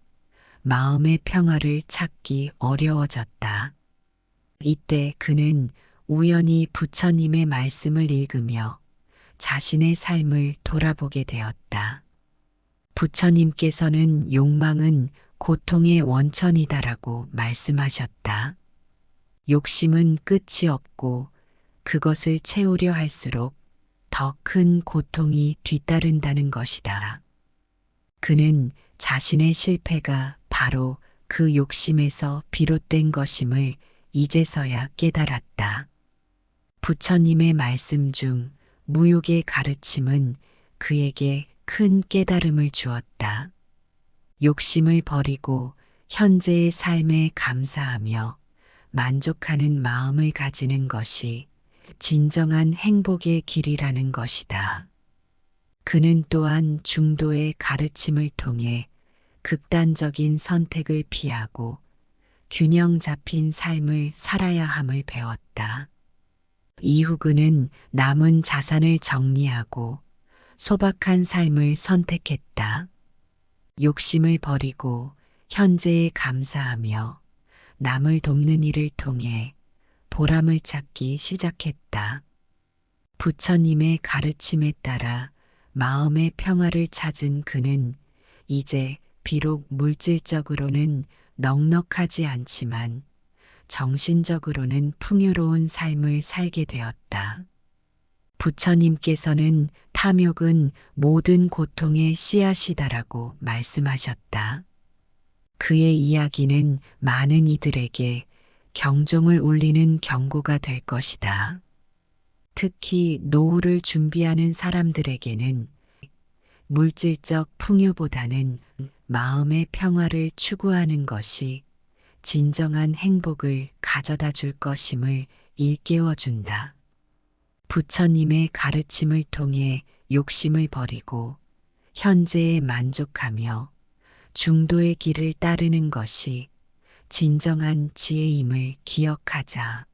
마음의 평화를 찾기 어려워졌다. 이때 그는 우연히 부처님의 말씀을 읽으며 자신의 삶을 돌아보게 되었다. 부처님께서는 욕망은 고통의 원천이다라고 말씀하셨다. 욕심은 끝이 없고 그것을 채우려 할수록 더 큰 고통이 뒤따른다는 것이다. 그는 자신의 실패가 바로 그 욕심에서 비롯된 것임을 이제서야 깨달았다. 부처님의 말씀 중 무욕의 가르침은 그에게 큰 깨달음을 주었다. 욕심을 버리고 현재의 삶에 감사하며 만족하는 마음을 가지는 것이 진정한 행복의 길이라는 것이다. 그는 또한 중도의 가르침을 통해 극단적인 선택을 피하고 균형 잡힌 삶을 살아야 함을 배웠다. 이후 그는 남은 자산을 정리하고 소박한 삶을 선택했다. 욕심을 버리고 현재에 감사하며 남을 돕는 일을 통해 보람을 찾기 시작했다. 부처님의 가르침에 따라 마음의 평화를 찾은 그는 이제 비록 물질적으로는 넉넉하지 않지만 정신적으로는 풍요로운 삶을 살게 되었다. 부처님께서는 탐욕은 모든 고통의 씨앗이다라고 말씀하셨다. 그의 이야기는 많은 이들에게 경종을 울리는 경고가 될 것이다. 특히 노후를 준비하는 사람들에게는 물질적 풍요보다는 마음의 평화를 추구하는 것이 진정한 행복을 가져다 줄 것임을 일깨워준다. 부처님의 가르침을 통해 욕심을 버리고 현재에 만족하며 중도의 길을 따르는 것이 진정한 지혜임을 기억하자.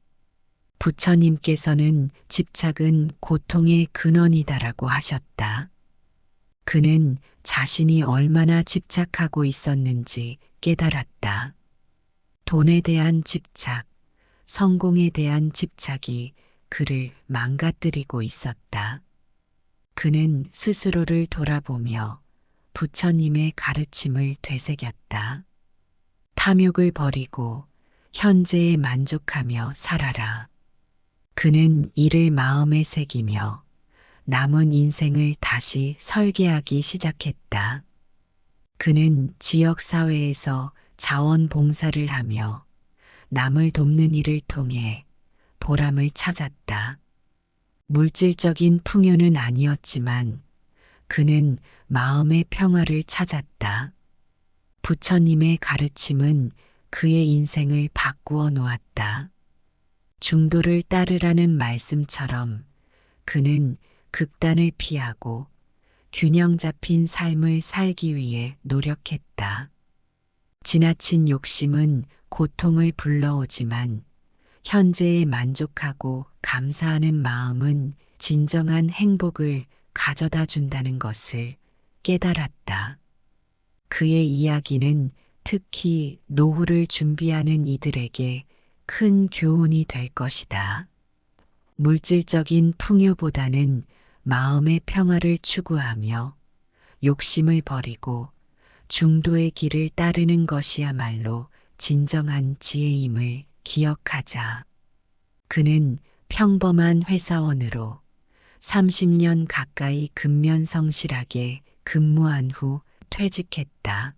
부처님께서는 집착은 고통의 근원이다라고 하셨다. 그는 자신이 얼마나 집착하고 있었는지 깨달았다. 돈에 대한 집착, 성공에 대한 집착이 그를 망가뜨리고 있었다. 그는 스스로를 돌아보며 부처님의 가르침을 되새겼다. 탐욕을 버리고 현재에 만족하며 살아라. 그는 이를 마음에 새기며 남은 인생을 다시 설계하기 시작했다. 그는 지역사회에서 자원봉사를 하며 남을 돕는 일을 통해 보람을 찾았다. 물질적인 풍요는 아니었지만 그는 마음의 평화를 찾았다. 부처님의 가르침은 그의 인생을 바꾸어 놓았다. 중도를 따르라는 말씀처럼 그는 극단을 피하고 균형 잡힌 삶을 살기 위해 노력했다. 지나친 욕심은 고통을 불러오지만 현재에 만족하고 감사하는 마음은 진정한 행복을 가져다 준다는 것을 깨달았다. 그의 이야기는 특히 노후를 준비하는 이들에게 큰 교훈이 될 것이다. 물질적인 풍요보다는 마음의 평화를 추구하며 욕심을 버리고 중도의 길을 따르는 것이야말로 진정한 지혜임을 기억하자. 그는 평범한 회사원으로 30년 가까이 근면성실하게 근무한 후 퇴직했다.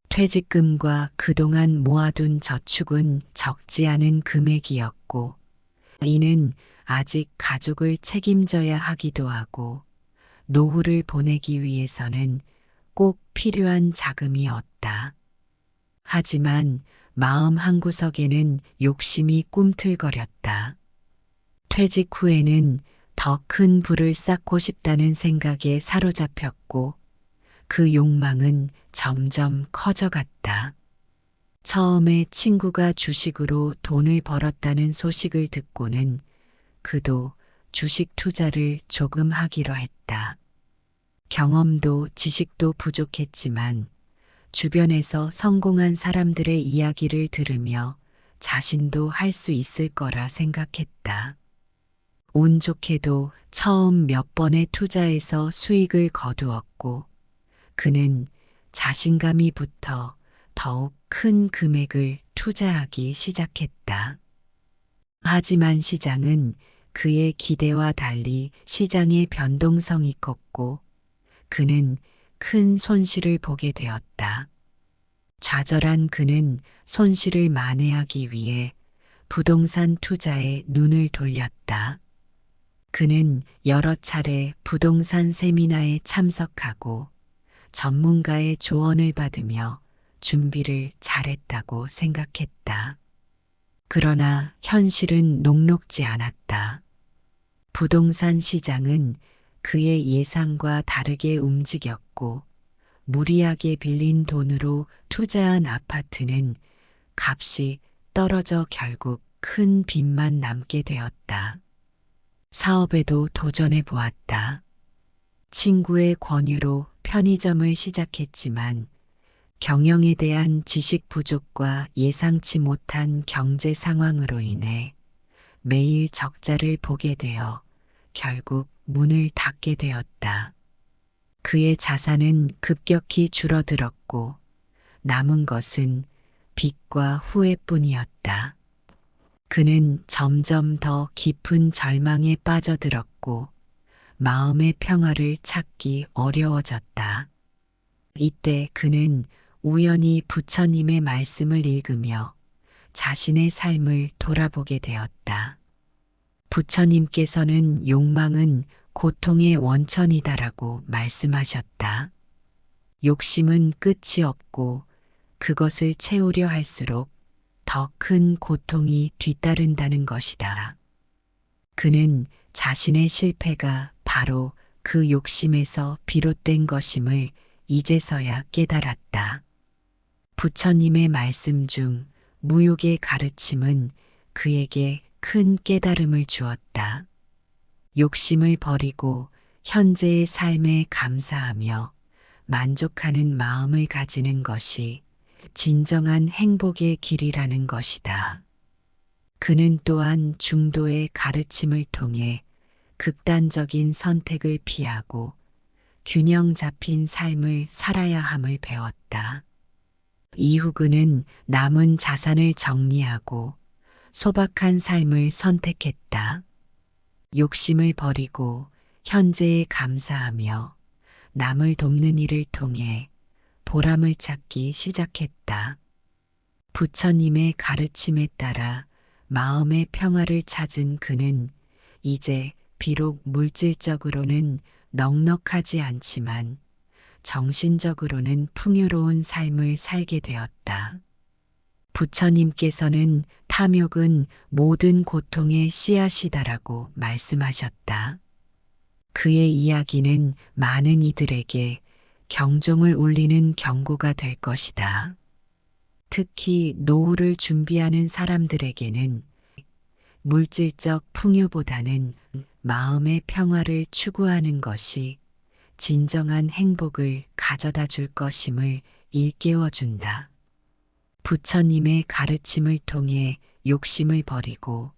퇴직금과 그동안 모아둔 저축은 적지 않은 금액이었고, 이는 아직 가족을 책임져야 하기도 하고, 노후를 보내기 위해서는 꼭 필요한 자금이었다. 하지만 마음 한구석에는 욕심이 꿈틀거렸다. 퇴직 후에는 더 큰 부를 쌓고 싶다는 생각에 사로잡혔고 그 욕망은 점점 커져갔다. 처음에 친구가 주식으로 돈을 벌었다는 소식을 듣고는 그도 주식 투자를 조금 하기로 했다. 경험도 지식도 부족했지만 주변에서 성공한 사람들의 이야기를 들으며 자신도 할 수 있을 거라 생각했다. 운 좋게도 처음 몇 번의 투자에서 수익을 거두었고 그는 자신감이 붙어 더욱 큰 금액을 투자하기 시작했다. 하지만 시장은 그의 기대와 달리 시장의 변동성이 컸고 그는 큰 손실을 보게 되었다. 좌절한 그는 손실을 만회하기 위해 부동산 투자에 눈을 돌렸다. 그는 여러 차례 부동산 세미나에 참석하고 전문가의 조언을 받으며 준비를 잘했다고 생각했다. 그러나 현실은 녹록지 않았다. 부동산 시장은 그의 예상과 다르게 움직였고 무리하게 빌린 돈으로 투자한 아파트는 값이 떨어져 결국 큰 빚만 남게 되었다. 사업에도 도전해 보았다. 친구의 권유로 편의점을 시작했지만 경영에 대한 지식 부족과 예상치 못한 경제 상황으로 인해 매일 적자를 보게 되어 결국 문을 닫게 되었다. 그의 자산은 급격히 줄어들었고 남은 것은 빚과 후회뿐이었다. 그는 점점 더 깊은 절망에 빠져들었고 마음의 평화를 찾기 어려워졌다. 이때 그는 우연히 부처님의 말씀을 읽으며 자신의 삶을 돌아보게 되었다. 부처님께서는 욕망은 고통의 원천이다라고 말씀하셨다. 욕심은 끝이 없고 그것을 채우려 할수록 더 큰 고통이 뒤따른다는 것이다. 그는 자신의 실패가 바로 그 욕심에서 비롯된 것임을 이제서야 깨달았다. 부처님의 말씀 중 무욕의 가르침은 그에게 큰 깨달음을 주었다. 욕심을 버리고 현재의 삶에 감사하며 만족하는 마음을 가지는 것이 진정한 행복의 길이라는 것이다. 그는 또한 중도의 가르침을 통해 극단적인 선택을 피하고 균형 잡힌 삶을 살아야 함을 배웠다. 이후 그는 남은 자산을 정리하고 소박한 삶을 선택했다. 욕심을 버리고 현재에 감사하며 남을 돕는 일을 통해 보람을 찾기 시작했다. 부처님의 가르침에 따라 마음의 평화를 찾은 그는 이제 비록 물질적으로는 넉넉하지 않지만 정신적으로는 풍요로운 삶을 살게 되었다. 부처님께서는 탐욕은 모든 고통의 씨앗이다라고 말씀하셨다. 그의 이야기는 많은 이들에게 경종을 울리는 경고가 될 것이다. 특히 노후를 준비하는 사람들에게는 물질적 풍요보다는 마음의 평화를 추구하는 것이 진정한 행복을 가져다 줄 것임을 일깨워준다. 부처님의 가르침을 통해 욕심을 버리고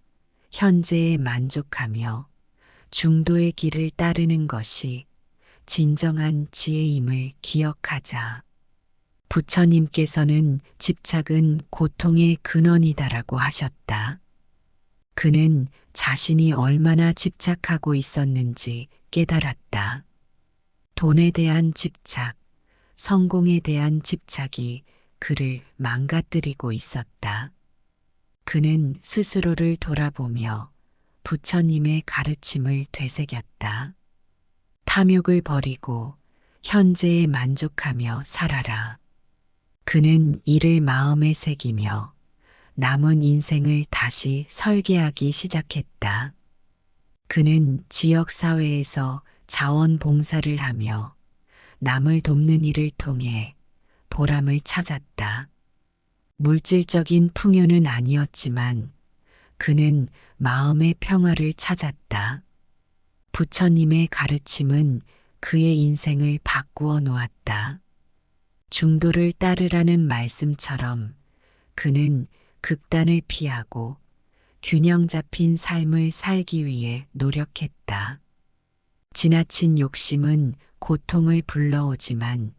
현재에 만족하며 중도의 길을 따르는 것이 진정한 지혜임을 기억하자. 부처님께서는 집착은 고통의 근원이다라고 하셨다. 그는 자신이 얼마나 집착하고 있었는지 깨달았다. 돈에 대한 집착, 성공에 대한 집착이 그를 망가뜨리고 있었다. 그는 스스로를 돌아보며 부처님의 가르침을 되새겼다. 탐욕을 버리고 현재에 만족하며 살아라. 그는 이를 마음에 새기며 남은 인생을 다시 설계하기 시작했다. 그는 지역사회에서 자원봉사를 하며 남을 돕는 일을 통해 보람을 찾았다. 물질적인 풍요는 아니었지만 그는 마음의 평화를 찾았다. 부처님의 가르침은 그의 인생을 바꾸어 놓았다. 중도를 따르라는 말씀처럼 그는 극단을 피하고 균형 잡힌 삶을 살기 위해 노력했다. 지나친 욕심은 고통을 불러오지만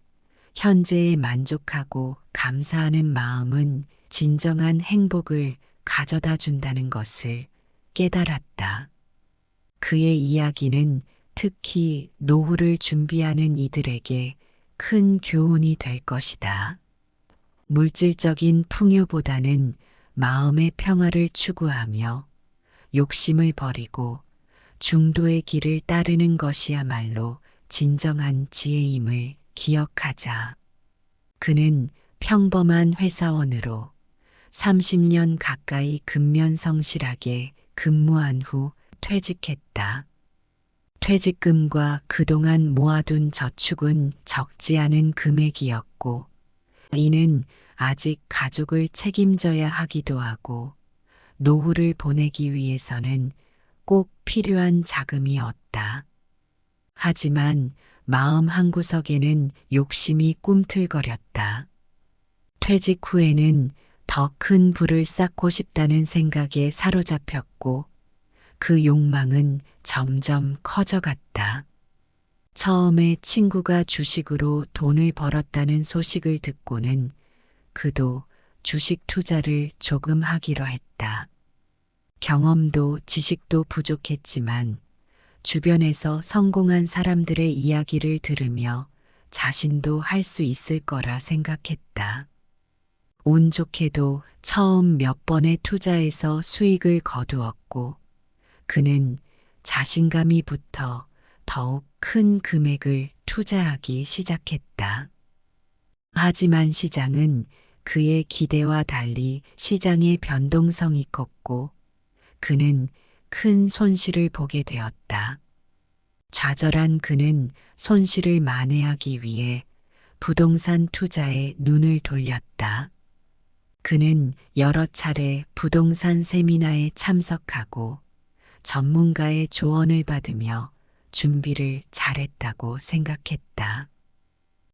현재에 만족하고 감사하는 마음은 진정한 행복을 가져다 준다는 것을 깨달았다. 그의 이야기는 특히 노후를 준비하는 이들에게 큰 교훈이 될 것이다. 물질적인 풍요보다는 마음의 평화를 추구하며 욕심을 버리고 중도의 길을 따르는 것이야말로 진정한 지혜임을 기억하자. 그는 평범한 회사원으로 30년 가까이 근면성실하게 근무한 후 퇴직했다. 퇴직금과 그동안 모아둔 저축은 적지 않은 금액이었고 이는 아직 가족을 책임져야 하기도 하고 노후를 보내기 위해서는 꼭 필요한 자금이었다. 하지만 마음 한구석에는 욕심이 꿈틀거렸다. 퇴직 후에는 더 큰 부를 쌓고 싶다는 생각에 사로잡혔고 그 욕망은 점점 커져갔다. 처음에 친구가 주식으로 돈을 벌었다는 소식을 듣고는 그도 주식 투자를 조금 하기로 했다. 경험도 지식도 부족했지만 주변에서 성공한 사람들의 이야기를 들으며 자신도 할 수 있을 거라 생각했다. 운 좋게도 처음 몇 번의 투자에서 수익을 거두었고 그는 자신감이 붙어 더욱 큰 금액을 투자하기 시작했다. 하지만 시장은 그의 기대와 달리 시장의 변동성이 컸고 그는 큰 손실을 보게 되었다. 좌절한 그는 손실을 만회하기 위해 부동산 투자에 눈을 돌렸다. 그는 여러 차례 부동산 세미나에 참석하고 전문가의 조언을 받으며 준비를 잘했다고 생각했다.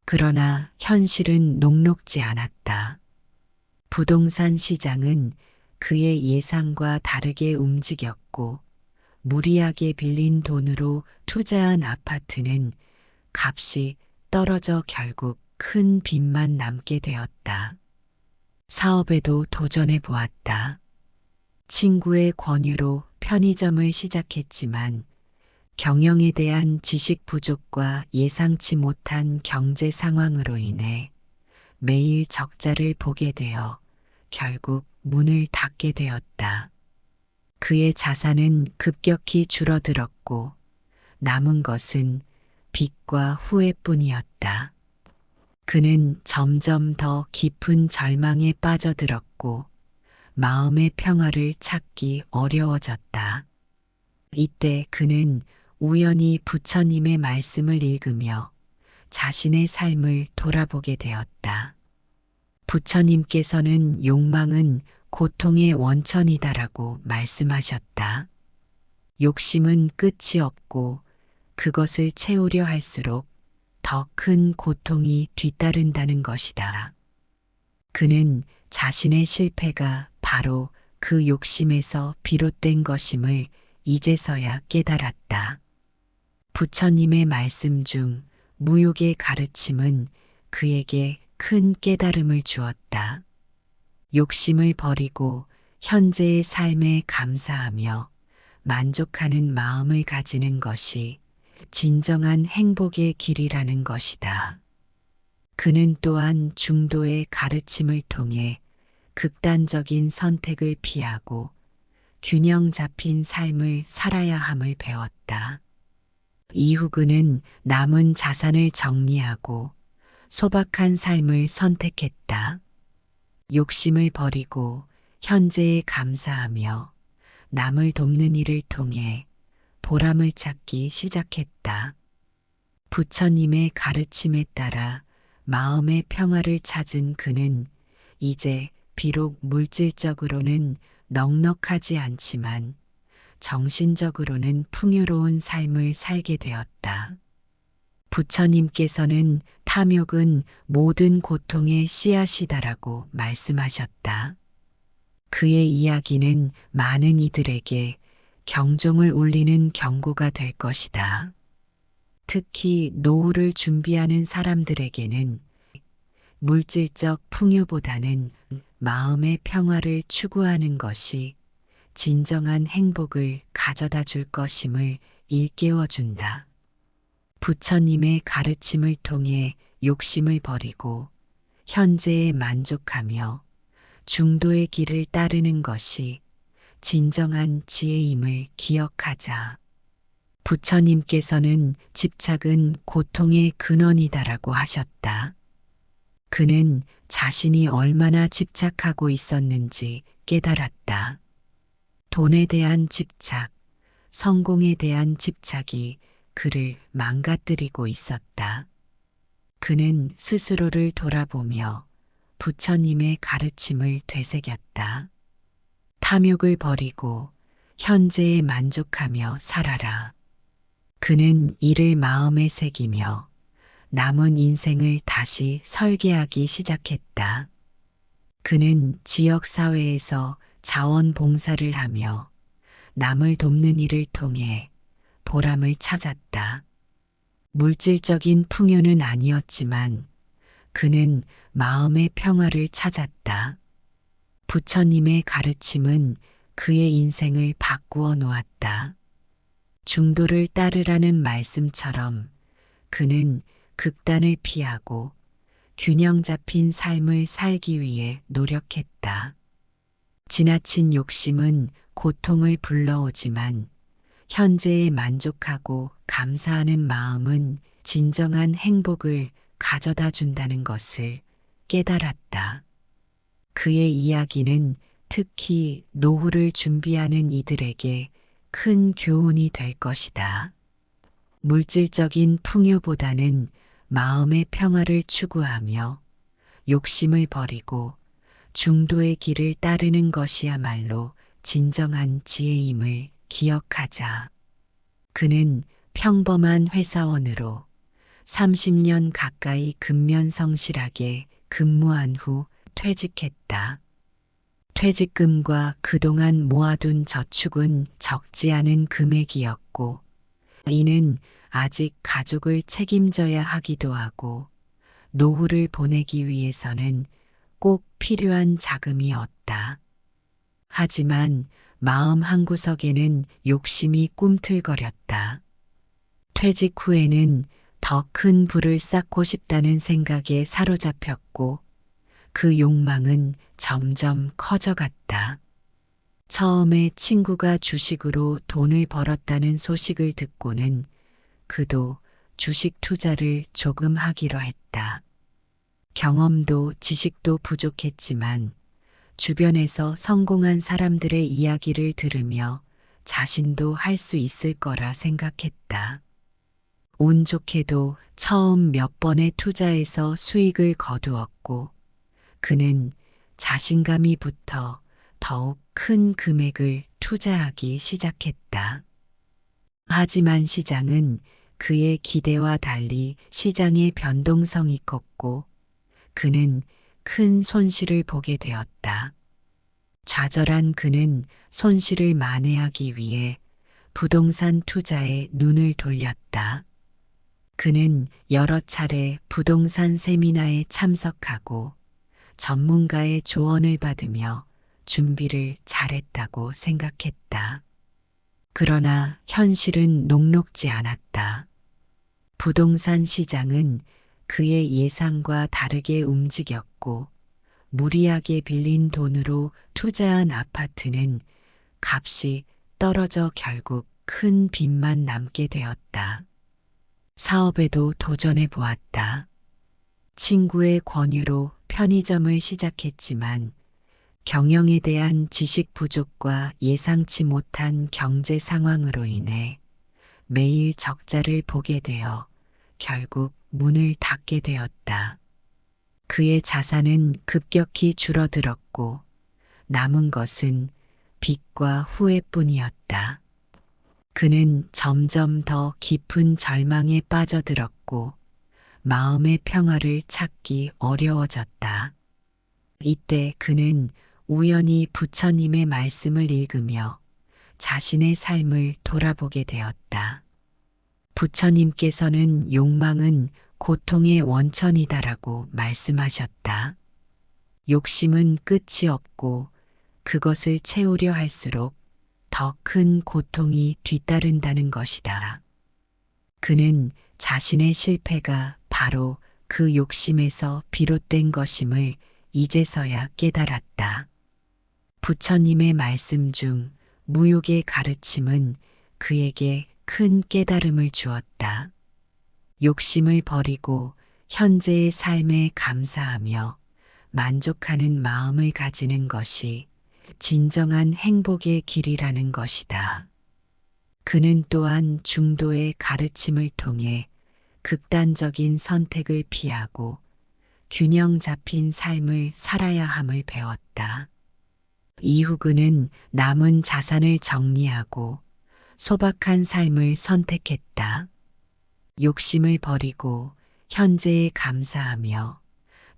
그러나 현실은 녹록지 않았다. 부동산 시장은 그의 예상과 다르게 움직였고 무리하게 빌린 돈으로 투자한 아파트는 값이 떨어져 결국 큰 빚만 남게 되었다. 사업에도 도전해 보았다. 친구의 권유로 편의점을 시작했지만 경영에 대한 지식 부족과 예상치 못한 경제 상황으로 인해 매일 적자를 보게 되어 결국 문을 닫게 되었다. 그의 자산은 급격히 줄어들었고 남은 것은 빚과 후회뿐이었다. 그는 점점 더 깊은 절망에 빠져들었고 마음의 평화를 찾기 어려워졌다. 이때 그는 우연히 부처님의 말씀을 읽으며 자신의 삶을 돌아보게 되었다. 부처님께서는 욕망은 고통의 원천이다라고 말씀하셨다. 욕심은 끝이 없고 그것을 채우려 할수록 더 큰 고통이 뒤따른다는 것이다. 그는 자신의 실패가 바로 그 욕심에서 비롯된 것임을 이제서야 깨달았다. 부처님의 말씀 중 무욕의 가르침은 그에게 큰 깨달음을 주었다. 욕심을 버리고 현재의 삶에 감사하며 만족하는 마음을 가지는 것이 진정한 행복의 길이라는 것이다. 그는 또한 중도의 가르침을 통해 극단적인 선택을 피하고 균형 잡힌 삶을 살아야 함을 배웠다. 이후 그는 남은 자산을 정리하고 소박한 삶을 선택했다. 욕심을 버리고 현재에 감사하며 남을 돕는 일을 통해 보람을 찾기 시작했다. 부처님의 가르침에 따라 마음의 평화를 찾은 그는 이제 비록 물질적으로는 넉넉하지 않지만 정신적으로는 풍요로운 삶을 살게 되었다. 부처님께서는 탐욕은 모든 고통의 씨앗이다라고 말씀하셨다. 그의 이야기는 많은 이들에게 경종을 울리는 경고가 될 것이다. 특히 노후를 준비하는 사람들에게는 물질적 풍요보다는 마음의 평화를 추구하는 것이 진정한 행복을 가져다 줄 것임을 일깨워준다. 부처님의 가르침을 통해 욕심을 버리고 현재에 만족하며 중도의 길을 따르는 것이 진정한 지혜임을 기억하자. 부처님께서는 집착은 고통의 근원이다라고 하셨다. 그는 자신이 얼마나 집착하고 있었는지 깨달았다. 돈에 대한 집착, 성공에 대한 집착이 그를 망가뜨리고 있었다. 그는 스스로를 돌아보며 부처님의 가르침을 되새겼다. 탐욕을 버리고 현재에 만족하며 살아라. 그는 이를 마음에 새기며 남은 인생을 다시 설계하기 시작했다. 그는 지역사회에서 자원봉사를 하며 남을 돕는 일을 통해 보람을 찾았다. 물질적인 풍요는 아니었지만 그는 마음의 평화를 찾았다. 부처님의 가르침은 그의 인생을 바꾸어 놓았다. 중도를 따르라는 말씀처럼 그는 극단을 피하고 균형 잡힌 삶을 살기 위해 노력했다. 지나친 욕심은 고통을 불러오지만 현재에 만족하고 감사하는 마음은 진정한 행복을 가져다 준다는 것을 깨달았다. 그의 이야기는 특히 노후를 준비하는 이들에게 큰 교훈이 될 것이다. 물질적인 풍요보다는 마음의 평화를 추구하며 욕심을 버리고 중도의 길을 따르는 것이야말로 진정한 지혜임을 기억하자. 그는 평범한 회사원으로 30년 가까이 근면성실하게 근무한 후 퇴직했다. 퇴직금과 그동안 모아둔 저축은 적지 않은 금액이었고, 이는 아직 가족을 책임져야 하기도 하고, 노후를 보내기 위해서는 꼭 필요한 자금이었다. 하지만 마음 한구석에는 욕심이 꿈틀거렸다. 퇴직 후에는 더 큰 부를 쌓고 싶다는 생각에 사로잡혔고, 그 욕망은 점점 커져갔다. 처음에 친구가 주식으로 돈을 벌었다는 소식을 듣고는 그도 주식 투자를 조금 하기로 했다. 경험도 지식도 부족했지만 주변에서 성공한 사람들의 이야기를 들으며 자신도 할 수 있을 거라 생각했다. 운 좋게도 처음 몇 번의 투자에서 수익을 거두었고, 그는 자신감이 붙어 더욱 큰 금액을 투자하기 시작했다. 하지만 시장은 그의 기대와 달리 시장의 변동성이 컸고, 그는 큰 손실을 보게 되었다. 좌절한 그는 손실을 만회하기 위해 부동산 투자에 눈을 돌렸다. 그는 여러 차례 부동산 세미나에 참석하고 전문가의 조언을 받으며 준비를 잘했다고 생각했다. 그러나 현실은 녹록지 않았다. 부동산 시장은 그의 예상과 다르게 움직였고, 무리하게 빌린 돈으로 투자한 아파트는 값이 떨어져 결국 큰 빚만 남게 되었다. 사업에도 도전해 보았다. 친구의 권유로 편의점을 시작했지만 경영에 대한 지식 부족과 예상치 못한 경제 상황으로 인해 매일 적자를 보게 되어 결국 문을 닫게 되었다. 그의 자산은 급격히 줄어들었고 남은 것은 빚과 후회뿐이었다. 그는 점점 더 깊은 절망에 빠져들었고 마음의 평화를 찾기 어려워졌다. 이때 그는 우연히 부처님의 말씀을 읽으며 자신의 삶을 돌아보게 되었다. 부처님께서는 욕망은 고통의 원천이다라고 말씀하셨다. 욕심은 끝이 없고 그것을 채우려 할수록 더 큰 고통이 뒤따른다는 것이다. 그는 자신의 실패가 바로 그 욕심에서 비롯된 것임을 이제서야 깨달았다. 부처님의 말씀 중 무욕의 가르침은 그에게 큰 깨달음을 주었다. 욕심을 버리고 현재의 삶에 감사하며 만족하는 마음을 가지는 것이 진정한 행복의 길이라는 것이다. 그는 또한 중도의 가르침을 통해 극단적인 선택을 피하고 균형 잡힌 삶을 살아야 함을 배웠다. 이후 그는 남은 자산을 정리하고 소박한 삶을 선택했다. 욕심을 버리고 현재에 감사하며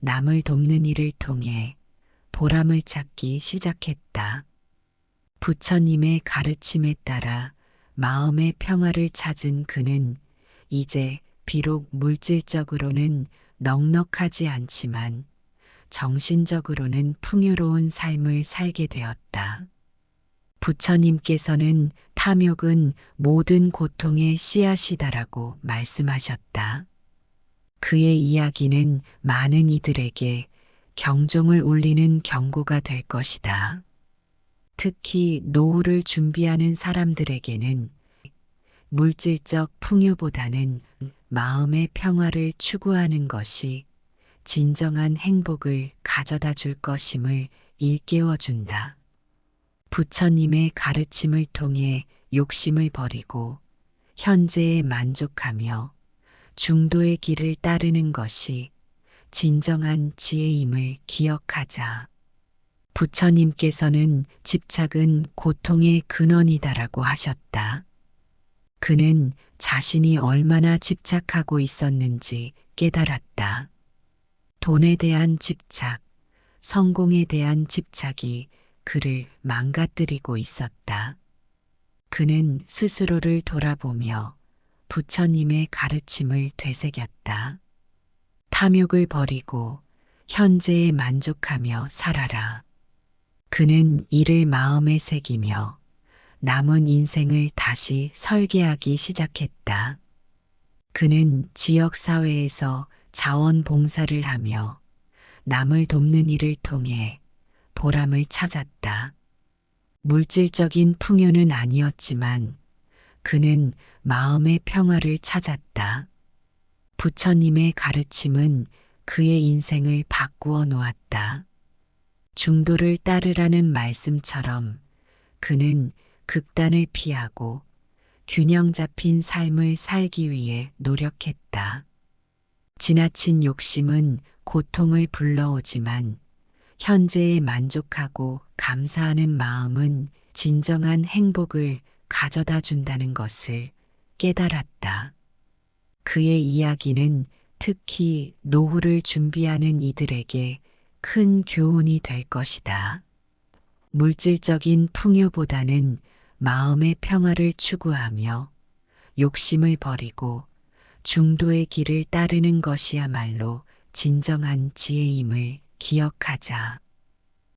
남을 돕는 일을 통해 보람을 찾기 시작했다. 부처님의 가르침에 따라 마음의 평화를 찾은 그는 이제 비록 물질적으로는 넉넉하지 않지만 정신적으로는 풍요로운 삶을 살게 되었다. 부처님께서는 탐욕은 모든 고통의 씨앗이다라고 말씀하셨다. 그의 이야기는 많은 이들에게 경종을 울리는 경고가 될 것이다. 특히 노후를 준비하는 사람들에게는 물질적 풍요보다는 마음의 평화를 추구하는 것이 진정한 행복을 가져다 줄 것임을 일깨워준다. 부처님의 가르침을 통해 욕심을 버리고 현재에 만족하며 중도의 길을 따르는 것이 진정한 지혜임을 기억하자. 부처님께서는 집착은 고통의 근원이다라고 하셨다. 그는 자신이 얼마나 집착하고 있었는지 깨달았다. 돈에 대한 집착, 성공에 대한 집착이 그를 망가뜨리고 있었다. 그는 스스로를 돌아보며 부처님의 가르침을 되새겼다. 탐욕을 버리고 현재에 만족하며 살아라. 그는 이를 마음에 새기며 남은 인생을 다시 설계하기 시작했다. 그는 지역사회에서 자원봉사를 하며 남을 돕는 일을 통해 보람을 찾았다. 물질적인 풍요는 아니었지만 그는 마음의 평화를 찾았다. 부처님의 가르침은 그의 인생을 바꾸어 놓았다. 중도를 따르라는 말씀처럼 그는 극단을 피하고 균형 잡힌 삶을 살기 위해 노력했다. 지나친 욕심은 고통을 불러오지만 현재에 만족하고 감사하는 마음은 진정한 행복을 가져다 준다는 것을 깨달았다. 그의 이야기는 특히 노후를 준비하는 이들에게 큰 교훈이 될 것이다. 물질적인 풍요보다는 마음의 평화를 추구하며 욕심을 버리고 중도의 길을 따르는 것이야말로 진정한 지혜임을 기억하자.